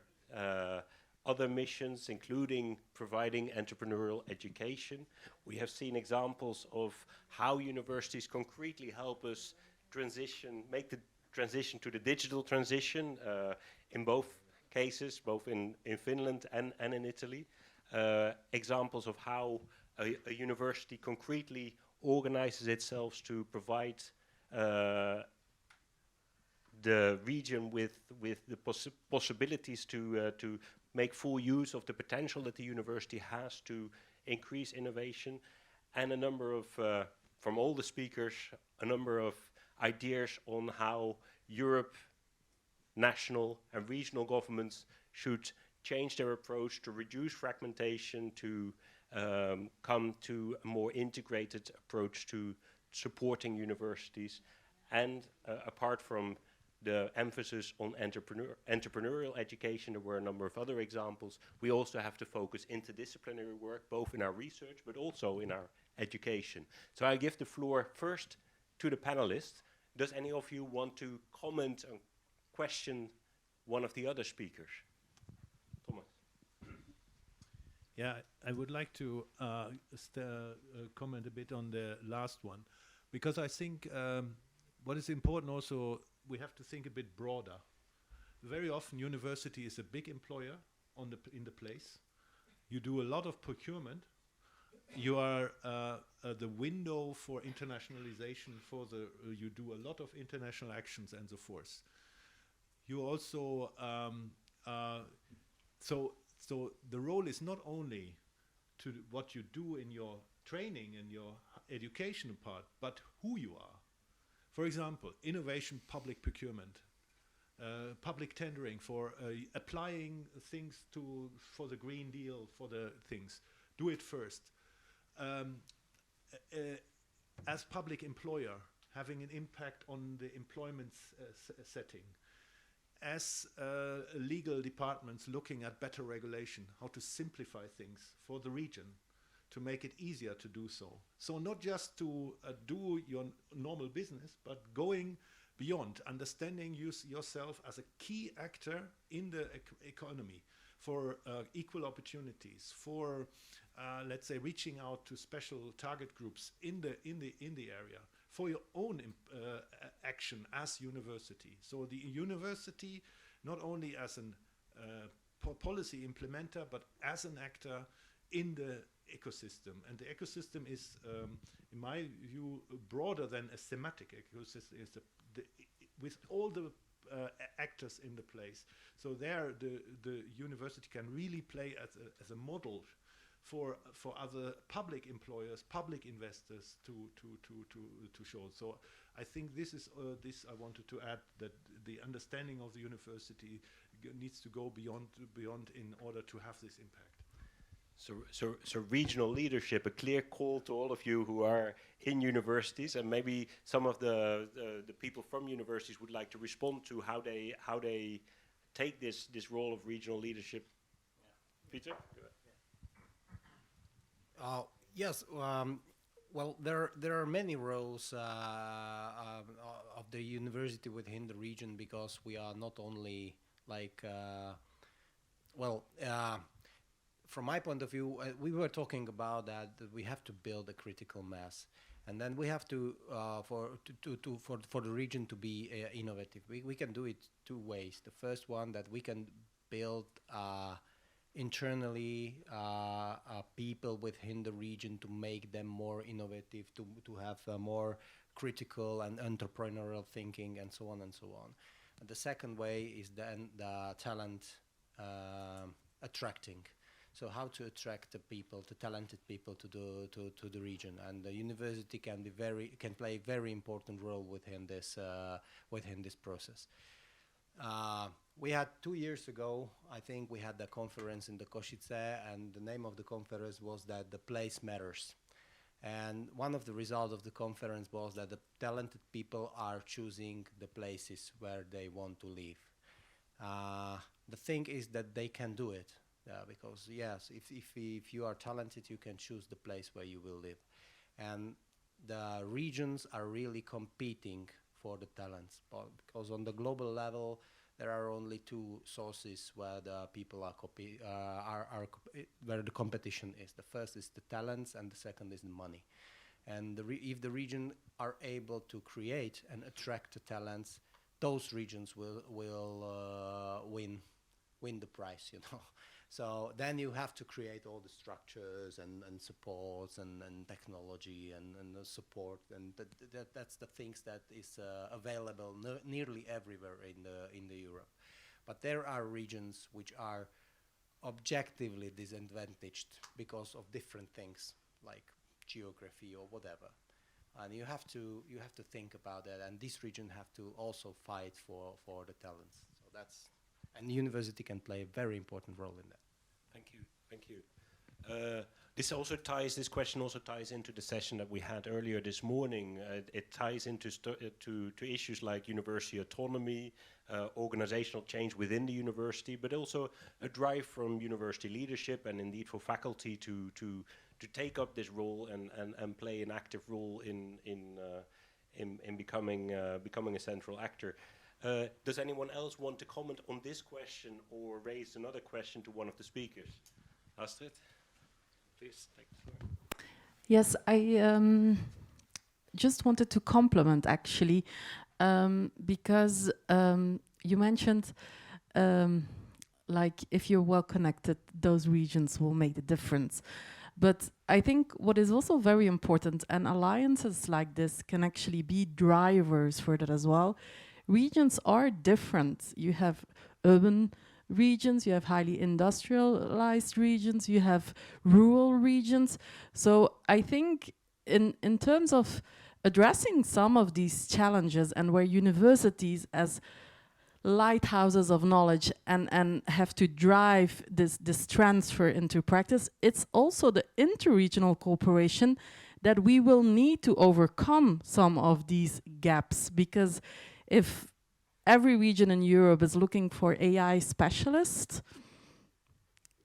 other missions, including providing entrepreneurial education. We have seen examples of how universities concretely help us make the transition to the digital transition in both cases, both in Finland and in Italy. Examples of how a university concretely organizes itself to provide the region with the possibilities to make full use of the potential that the university has to increase innovation, and a number of, from all the speakers, a number of ideas on how Europe, national and regional governments should change their approach to reduce fragmentation, to come to a more integrated approach to supporting universities. And apart from the emphasis on entrepreneurial education, there were a number of other examples. We also have to focus interdisciplinary work, both in our research, but also in our education. So I give the floor first to the panelists. Does any of you want to comment and question one of the other speakers? Thomas. Yeah, I would like to comment a bit on the last one, because I think what is important also, we have to think a bit broader. Very often university is a big employer in the place. You do a lot of procurement. You are the window for internationalization you do a lot of international actions and so forth. You also, so the role is not only to what you do in your training and your education part, but who you are. For example, innovation, public procurement, public tendering for applying things for the Green Deal, for the things. Do it first. As public employer, having an impact on the employment setting. As legal departments looking at better regulation, how to simplify things for the region, to make it easier to do so. So not just to do your normal business, but going beyond understanding yourself as a key actor in the economy for equal opportunities, for let's say reaching out to special target groups in the area, for your own action as university. So the university, not only as an policy implementer, but as an actor in the ecosystem. And the ecosystem is, in my view, broader than a thematic ecosystem. It's with all the actors in the place. So there, the university can really play as a model for other public employers, public investors to show. So I think this is this I wanted to add, that the understanding of the university needs to go beyond in order to have this impact. So regional leadership, a clear call to all of you who are in universities, and maybe some of the people from universities would like to respond to how they take this role of regional leadership. Yeah. Peter? Yes. Well, there are many roles of the university within the region, because we are not only like from my point of view, we were talking about that we have to build a critical mass, and then we have to for the region to be innovative. We can do it two ways. The first one, that we can build internally people within the region to make them more innovative, to have more critical and entrepreneurial thinking, and so on and so on. And the second way is then the talent attracting. So how to attract the people, the talented people to the region, and the university can play a very important role within this process. We had 2 years ago, I think, we had the conference in the Košice, and the name of the conference was that the place matters. And one of the results of the conference was that the talented people are choosing the places where they want to live. The thing is that they can do it. Because yes, if you are talented, you can choose the place where you will live, and the regions are really competing for the talents. Because on the global level, there are only two sources where the people where the competition is. The first is the talents, and the second is the money. And if the region are able to create and attract the talents, those regions will win the prize, you know. So then you have to create all the structures and supports and technology and the support, and that's the things that is available nearly everywhere in the Europe. But there are regions which are objectively disadvantaged because of different things like geography or whatever, and you have to think about that. And this region have to also fight for the talents. So that's. And the university can play a very important role in that. Thank you. This question also ties into the session that we had earlier this morning. It ties into to issues like university autonomy, organizational change within the university, but also a drive from university leadership and indeed for faculty to take up this role and play an active role in becoming a central actor. Does anyone else want to comment on this question or raise another question to one of the speakers? Astrid, please take the floor. Yes, I just wanted to compliment actually, because you mentioned like if you're well connected, those regions will make the difference. But I think what is also very important, and alliances like this can actually be drivers for that as well. Regions are different. You have urban regions, you have highly industrialized regions, you have rural regions. So I think in terms of addressing some of these challenges, and where universities as lighthouses of knowledge and have to drive this transfer into practice, it's also the interregional cooperation that we will need to overcome some of these gaps, because if every region in Europe is looking for AI specialists,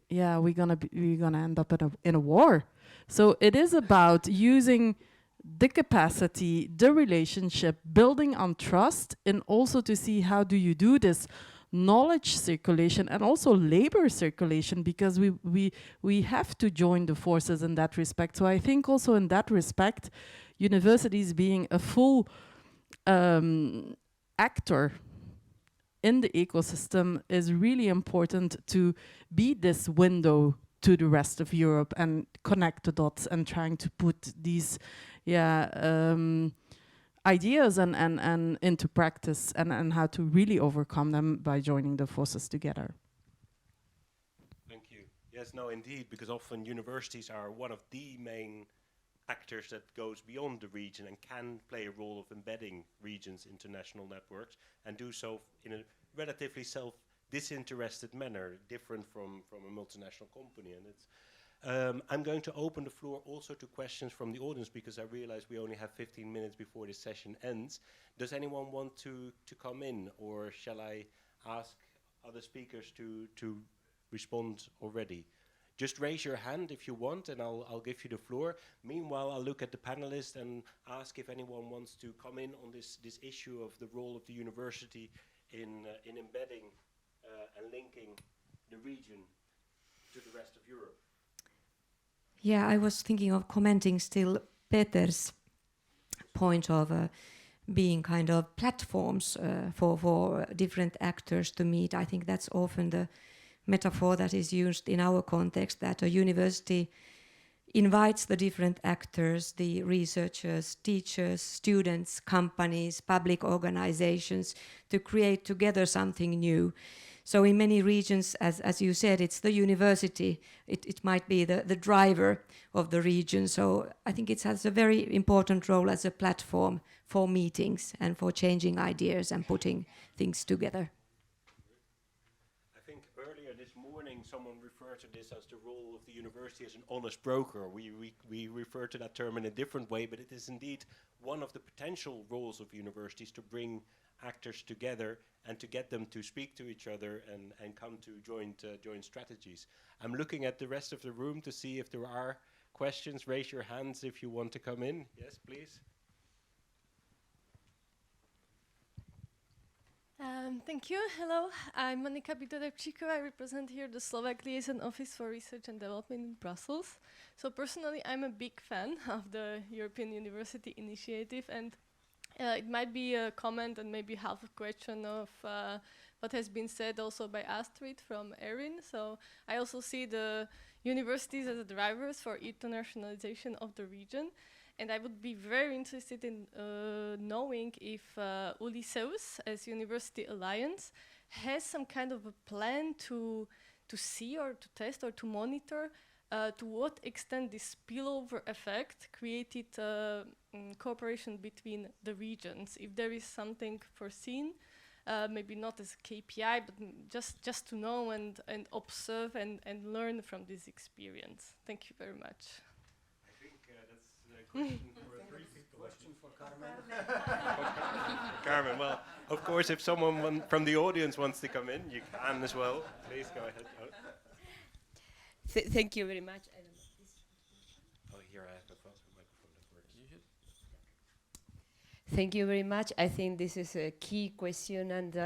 yeah, we're gonna end up in a war. So it is about using the capacity, the relationship, building on trust, and also to see how do you do this knowledge circulation and also labor circulation, because we have to join the forces in that respect. So I think also in that respect, universities being a full actor in the ecosystem is really important to be this window to the rest of Europe and connect the dots and trying to put these ideas and into practice and how to really overcome them by joining the forces together. Thank you. Yes, no, indeed, because often universities are one of the main actors that goes beyond the region and can play a role of embedding regions into national networks and do so in a relatively disinterested manner, different from a multinational company. And it's I'm going to open the floor also to questions from the audience, because I realize we only have 15 minutes before this session ends. Does anyone want to come in, or shall I ask other speakers to respond already? Just raise your hand if you want, and I'll give you the floor. Meanwhile, I'll look at the panelists and ask if anyone wants to come in on this issue of the role of the university in embedding and linking the region to the rest of Europe. Yeah, I was thinking of commenting still Peter's point of being kind of platforms for different actors to meet. I think that's often the metaphor that is used in our context, that a university invites the different actors, the researchers, teachers, students, companies, public organizations, to create together something new. So in many regions, as you said, it's the university. It might be the driver of the region. So I think it has a very important role as a platform for meetings and for changing ideas and putting things together. I think earlier this morning someone referred to this as the role of the university as an honest broker. We refer to that term in a different way, but it is indeed one of the potential roles of universities to bring actors together and to get them to speak to each other and come to joint strategies. I'm looking at the rest of the room to see if there are questions. Raise your hands if you want to come in. Yes, please. Thank you. Hello, I'm Monika Bitoderczyko. I represent here the Slovak Liaison Office for Research and Development in Brussels. So personally, I'm a big fan of the European University Initiative, and it might be a comment and maybe half a question of what has been said also by Astrid from ERRIN. So I also see the universities as the drivers for internationalization of the region. And I would be very interested in knowing if Ulysseus, as University Alliance, has some kind of a plan to see or to test or to monitor to what extent this spillover effect created cooperation between the regions. If there is something foreseen, maybe not as a KPI, but just to know and observe and learn from this experience. Thank you very much. Question for Carmen. Well, of course, if someone from the audience wants to come in, you can as well. Please go ahead. Thank you very much. Oh, here I have a microphone that works. Thank you very much. I think this is a key question, and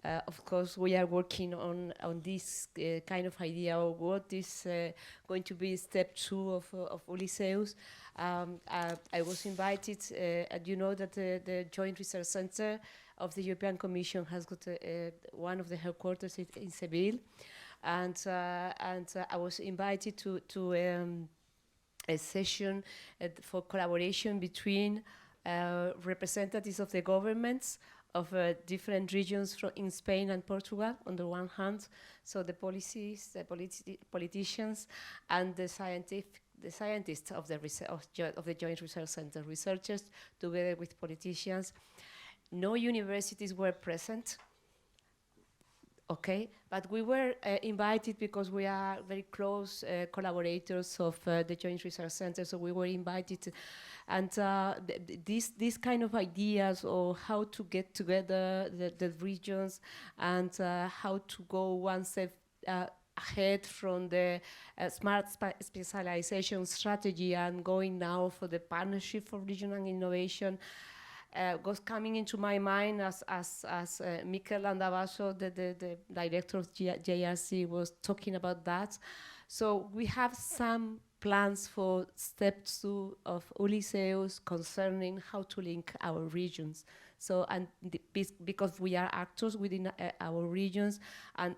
of course, we are working on this kind of idea of what is going to be step 2 of Ulysseus. I was invited, and you know that the Joint Research Center of the European Commission has got one of the headquarters in Seville, and I was invited to a session for collaboration between representatives of the governments of different regions in Spain and Portugal on the one hand, so the policies, the politicians, and the scientists of the Joint Research Center, researchers together with politicians. No universities were present, okay, but we were invited because we are very close collaborators of the Joint Research Center, so we were invited. And these kind of ideas of how to get together the regions and how to go one step, ahead from the smart specialization strategy and going now for the partnership for regional innovation was coming into my mind as Mikel Landavaso, the director of JRC, was talking about that. So we have some plans for step 2 of Ulysseus concerning how to link our regions. So, and because we are actors within our regions, and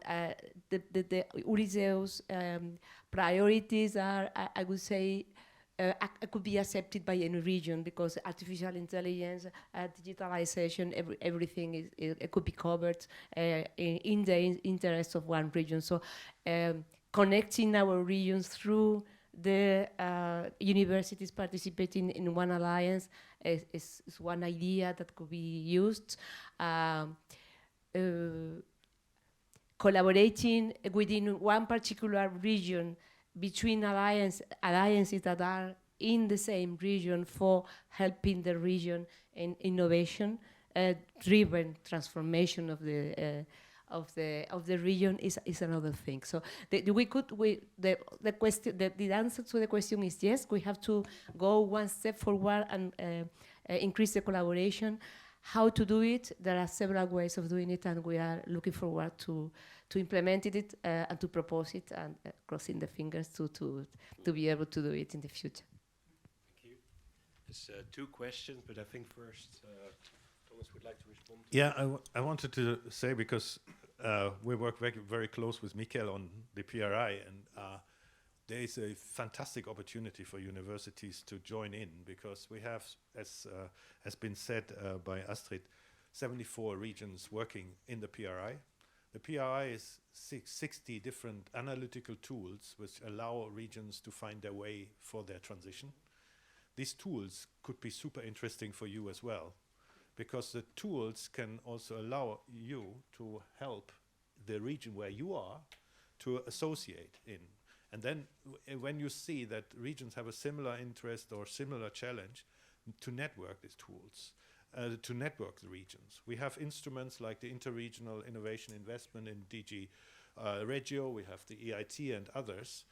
the Ulysseus priorities are, I would say, could be accepted by any region, because artificial intelligence, digitalization, everything it could be covered in the interest of one region. So connecting our regions through the universities participating in one alliance is one idea that could be used. Collaborating within one particular region between alliances that are in the same region for helping the region in innovation driven transformation of the region is another thing. So the answer to the question is yes. We have to go one step forward and increase the collaboration. How to do it? There are several ways of doing it, and we are looking forward to implement it and to propose it, and crossing the fingers to be able to do it in the future. Thank you. There's 2 questions, but I think first Thomas would like to respond. Yeah, I wanted to say, because we work very, very close with Mikel on the PRI, and there is a fantastic opportunity for universities to join in, because we have, as has been said by Astrid, 74 regions working in the PRI. The PRI is 60 different analytical tools which allow regions to find their way for their transition. These tools could be super interesting for you as well, because the tools can also allow you to help the region where you are to associate in. And then when you see that regions have a similar interest or similar challenge, to network these tools, to network the regions. We have instruments like the Interregional Innovation Investment in DG Regio, we have the EIT and others,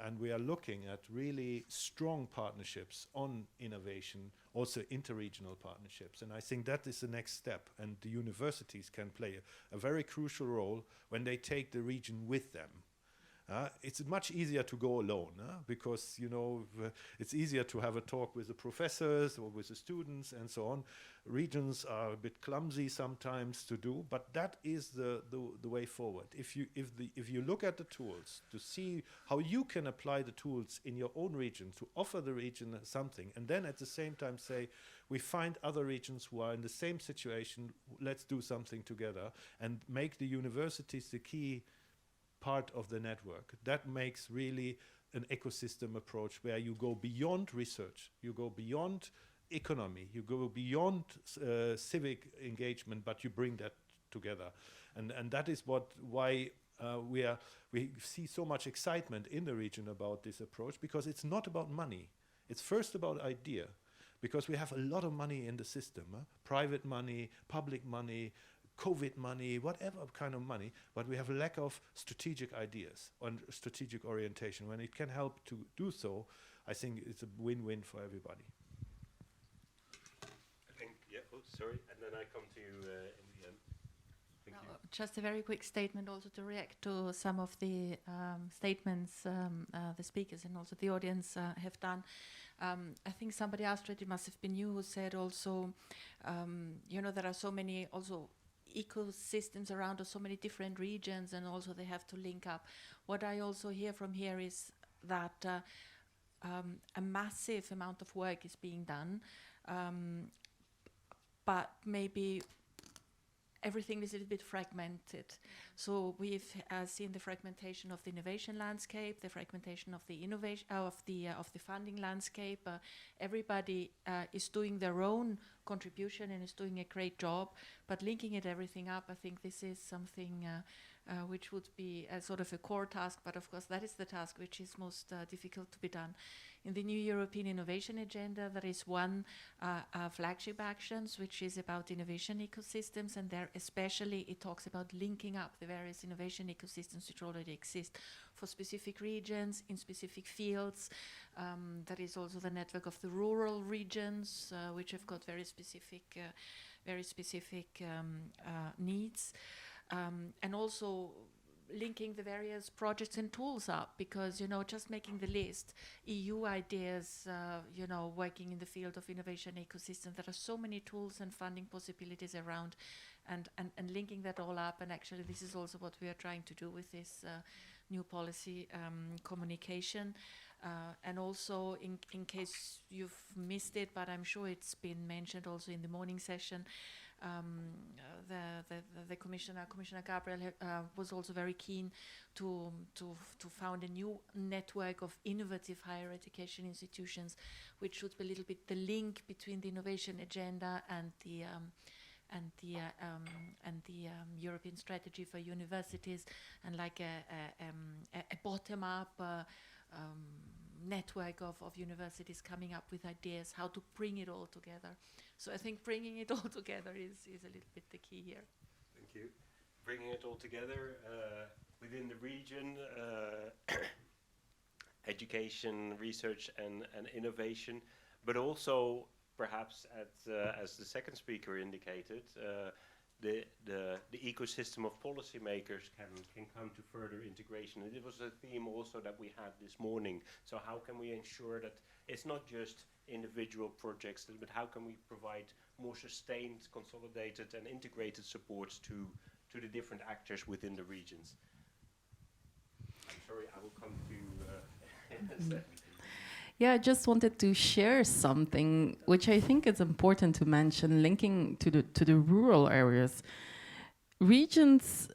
and we are looking at really strong partnerships on innovation, also interregional partnerships. And I think that is the next step, and the universities can play a very crucial role when they take the region with them. It's much easier to go alone, because, you know, it's easier to have a talk with the professors or with the students and so on. Regions are a bit clumsy sometimes to do, but that is the way forward. If you look at the tools to see how you can apply the tools in your own region to offer the region something, and then at the same time say, we find other regions who are in the same situation, let's do something together, and make the universities the key part of the network. That makes really an ecosystem approach where you go beyond research, you go beyond economy, you go beyond civic engagement, but you bring that together. And that is why we see so much excitement in the region about this approach, because it's not about money. It's first about idea, because we have a lot of money in the system, private money, public money, COVID money, whatever kind of money, but we have a lack of strategic ideas and strategic orientation. When it can help to do so, I think it's a win-win for everybody. I think, yeah, oh, sorry, and then I come to you in the end. Thank you. Just a very quick statement also to react to some of the statements the speakers and also the audience have done. I think somebody asked, it must have been you, who said also, you know, there are so many also ecosystems around us, so many different regions, and also they have to link up. What I also hear from here is that a massive amount of work is being done, but maybe everything is a little bit fragmented. So we've seen the fragmentation of the innovation landscape, the fragmentation of the innovation of the funding landscape. Everybody is doing their own contribution and is doing a great job, but linking everything up, I think this is something which would be a sort of a core task. But of course, that is the task which is most difficult to be done. In the new European Innovation Agenda, there is one flagship actions, which is about innovation ecosystems, and there especially it talks about linking up the various innovation ecosystems which already exist for specific regions, in specific fields. There is also the network of the rural regions, which have got very specific needs, and also linking the various projects and tools up, because just making the list, EU ideas, working in the field of innovation ecosystem, there are so many tools and funding possibilities around, and linking that all up. And actually this is also what we are trying to do with this new policy communication. And also, in case you've missed it, but I'm sure it's been mentioned also in the morning session, the Commissioner Gabriel was also very keen to found a new network of innovative higher education institutions, which should be a little bit the link between the innovation agenda and the European strategy for universities, and like a bottom-up network of universities coming up with ideas how to bring it all together. So I think bringing it all together is a little bit the key here. Thank you. Bringing it all together within the region, education, research and innovation, but also perhaps as the second speaker indicated, the ecosystem of policymakers can come to further integration. And it was a theme also that we had this morning. So how can we ensure that it's not just individual projects, but how can we provide more sustained, consolidated and integrated supports to the different actors within the regions? I'm sorry, I will come to in a second. Yeah, I just wanted to share something which I think is important to mention, linking to the rural areas. Regions,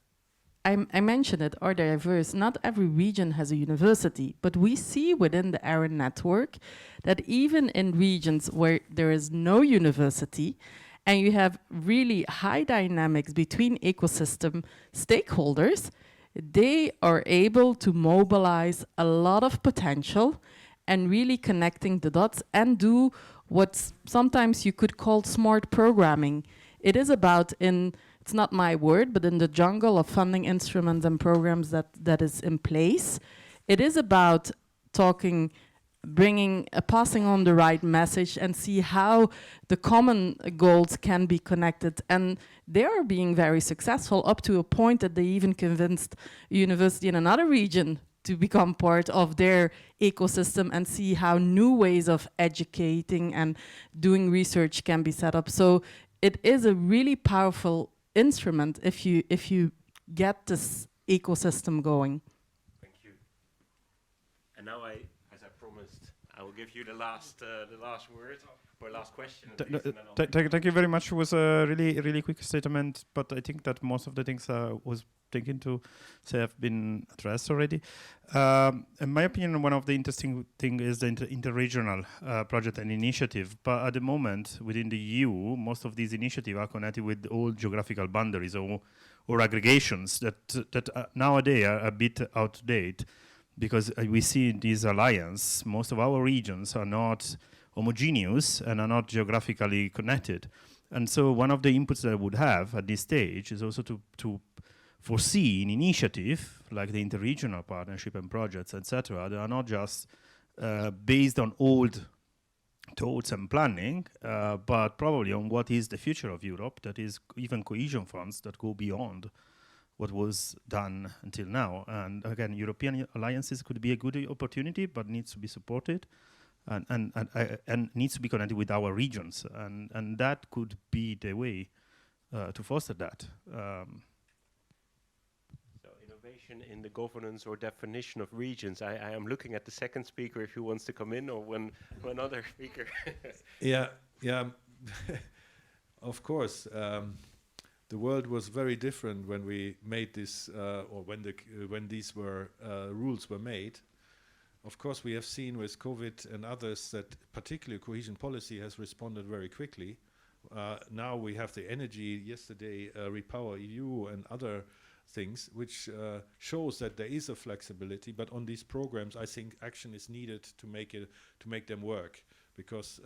I mentioned it, are diverse. Not every region has a university, but we see within the ERRIN network that even in regions where there is no university, and you have really high dynamics between ecosystem stakeholders, they are able to mobilize a lot of potential and really connecting the dots and do what sometimes you could call smart programming. It is about, it's not my word, but in the jungle of funding instruments and programs that is in place, it is about talking, passing on the right message and see how the common goals can be connected. And they are being very successful up to a point that they even convinced a university in another region to become part of their ecosystem and see how new ways of educating and doing research can be set up. So it is a really powerful instrument if you get this ecosystem going. Thank you. And now as I promised, I will give you the last word or last question. Thank you very much. It was a really quick statement, but I think that most of the things was thinking to say have been addressed already. In my opinion, one of the interesting thing is the interregional project and initiative. But at the moment, within the EU, most of these initiatives are connected with old geographical boundaries or aggregations that nowadays are a bit out of date, because we see in this alliance, most of our regions are not homogeneous and are not geographically connected. And so one of the inputs that I would have at this stage is also to foresee an initiative like the interregional partnership and projects, etc., that are not just based on old thoughts and planning, but probably on what is the future of Europe, that is even cohesion funds that go beyond what was done until now. And again, European alliances could be a good opportunity, but needs to be supported and needs to be connected with our regions. And that could be the way to foster that. In the governance or definition of regions. I am looking at the second speaker if he wants to come in, or one other speaker. Yeah. Of course, the world was very different when we made this, or when these rules were made. Of course, we have seen with COVID and others that particularly cohesion policy has responded very quickly. Now we have the energy. Yesterday, Repower EU and other things, which shows that there is a flexibility. But on these programs, I think action is needed to make them work, because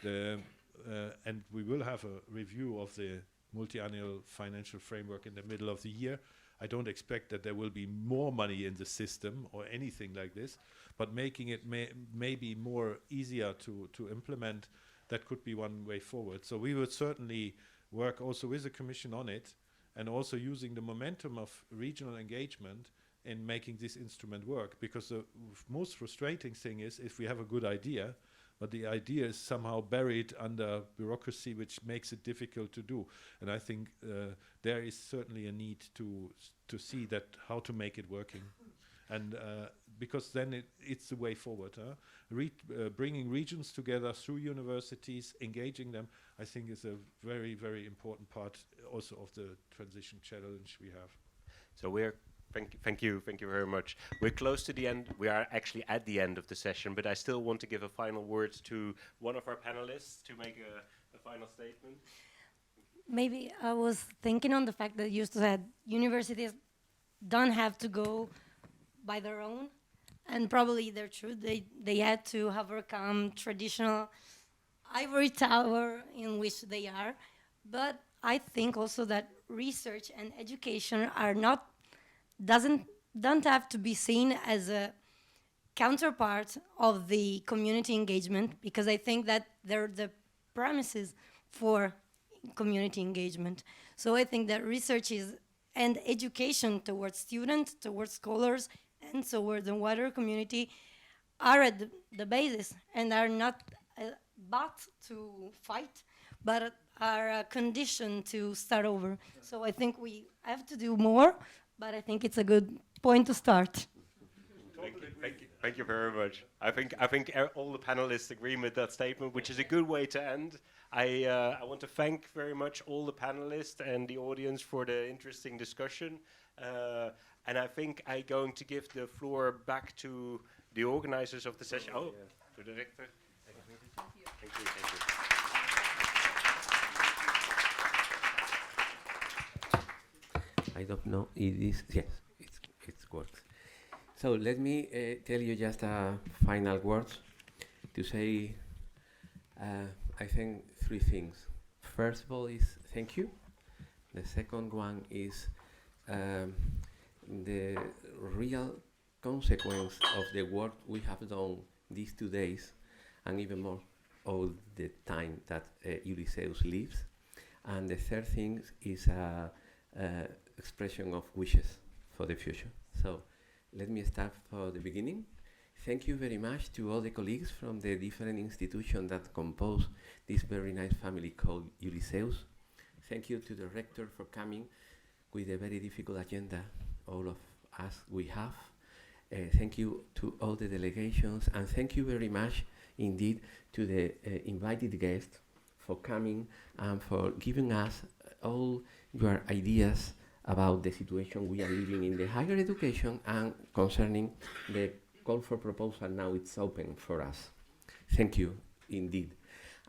and we will have a review of the multi-annual financial framework in the middle of the year. I don't expect that there will be more money in the system or anything like this, but making it maybe more easier to implement, that could be one way forward. So we would certainly work also with the Commission on it, and also using the momentum of regional engagement in making this instrument work, because the most frustrating thing is if we have a good idea, but the idea is somehow buried under bureaucracy, which makes it difficult to do. And I think there is certainly a need to see that how to make it working, and because then it's the way forward. Bringing regions together through universities, engaging them, I think is a very, very important part also of the transition challenge we have. So thank you very much. We're close to the end. We are actually at the end of the session, but I still want to give a final word to one of our panelists to make a final statement. Maybe I was thinking on the fact that you said universities don't have to go by their own, and probably they're true. They had to overcome traditional ivory tower in which they are, but I think also that research and education don't have to be seen as a counterpart of the community engagement, because I think that they're the premises for community engagement. So I think that research and education towards students, towards scholars, and towards the wider community are at the basis, and are not bought to fight, but are a condition to start over. So I think we have to do more, but I think it's a good point to start. Thank you very much. I think all the panelists agree with that statement, which is a good way to end. I want to thank very much all the panelists and the audience for the interesting discussion. And I think I'm going to give the floor back to the organizers of the session. To the Director. Thank you. I don't know if this, yes, it works. So let me tell you just final words to say, I think three things. First of all is thank you. The second one is the real consequence of the work we have done these 2 days, and even more all the time that Ulysseus lives. And the third thing is expression of wishes for the future. So let me start from the beginning. Thank you very much to all the colleagues from the different institutions that compose this very nice family called Ulysseus. Thank you to the Rector for coming with a very difficult agenda all of us we have. Thank you to all the delegations, and thank you very much indeed to the invited guests for coming and for giving us all your ideas about the situation we are living in the higher education, and concerning the call for proposal now it's open for us. Thank you indeed.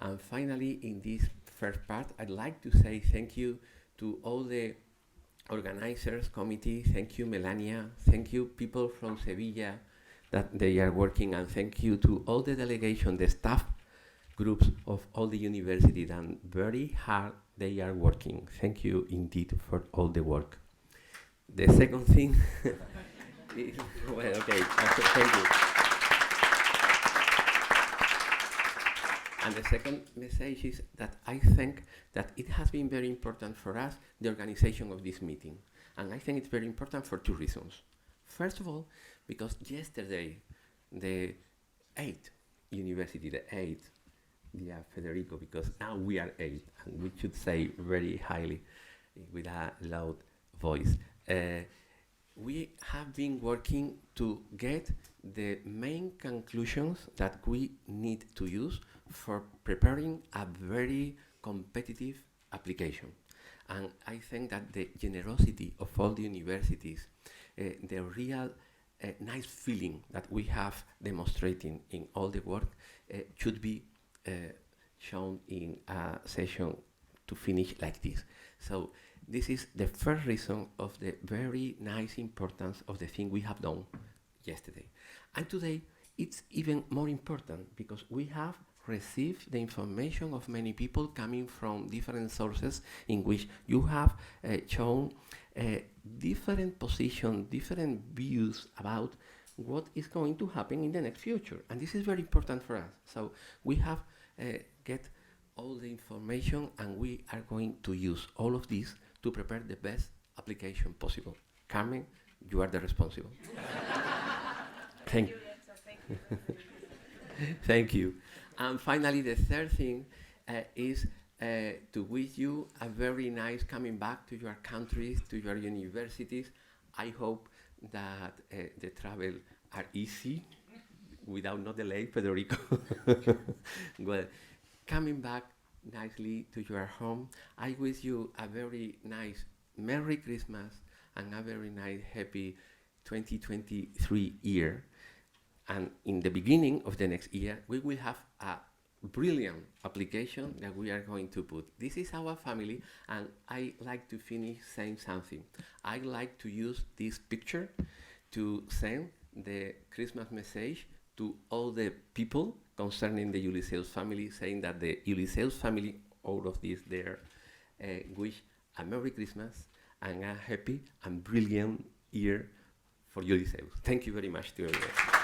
And finally, in this first part, I'd like to say thank you to all the organizers committee. Thank you, Melania. Thank you, people from Sevilla that they are working, and thank you to all the delegation, the staff groups of all the universities, and very hard they are working. Thank you indeed for all the work. The second thing is, well, okay, thank you. And the second message is that I think that it has been very important for us, the organization of this meeting. And I think it's very important for two reasons. First of all, because yesterday, the 8th university, yeah, Federico, because now we are 8, and we should say very highly with a loud voice. We have been working to get the main conclusions that we need to use for preparing a very competitive application. And I think that the generosity of all the universities, the real nice feeling that we have demonstrating in all the work should be shown in a session to finish like this. So this is the first reason of the very nice importance of the thing we have done yesterday. And today, it's even more important because we have received the information of many people coming from different sources in which you have shown different positions, different views about what is going to happen in the next future. And this is very important for us. So we have get all the information and we are going to use all of this to prepare the best application possible. Carmen, you are the responsible. Thank you. Thank you. And finally, the third thing is to wish you a very nice coming back to your countries, to your universities. I hope that the travel are easy, without no delay, Federico. Well, coming back nicely to your home, I wish you a very nice Merry Christmas and a very nice, happy 2023 year. And in the beginning of the next year, we will have a brilliant application that we are going to put. This is our family, and I like to finish saying something. I like to use this picture to send the Christmas message to all the people concerning the Ulysseus family, saying that the Ulysseus family, all of this there, wish a Merry Christmas and a happy and brilliant year for Ulysseus. Thank you very much to everyone.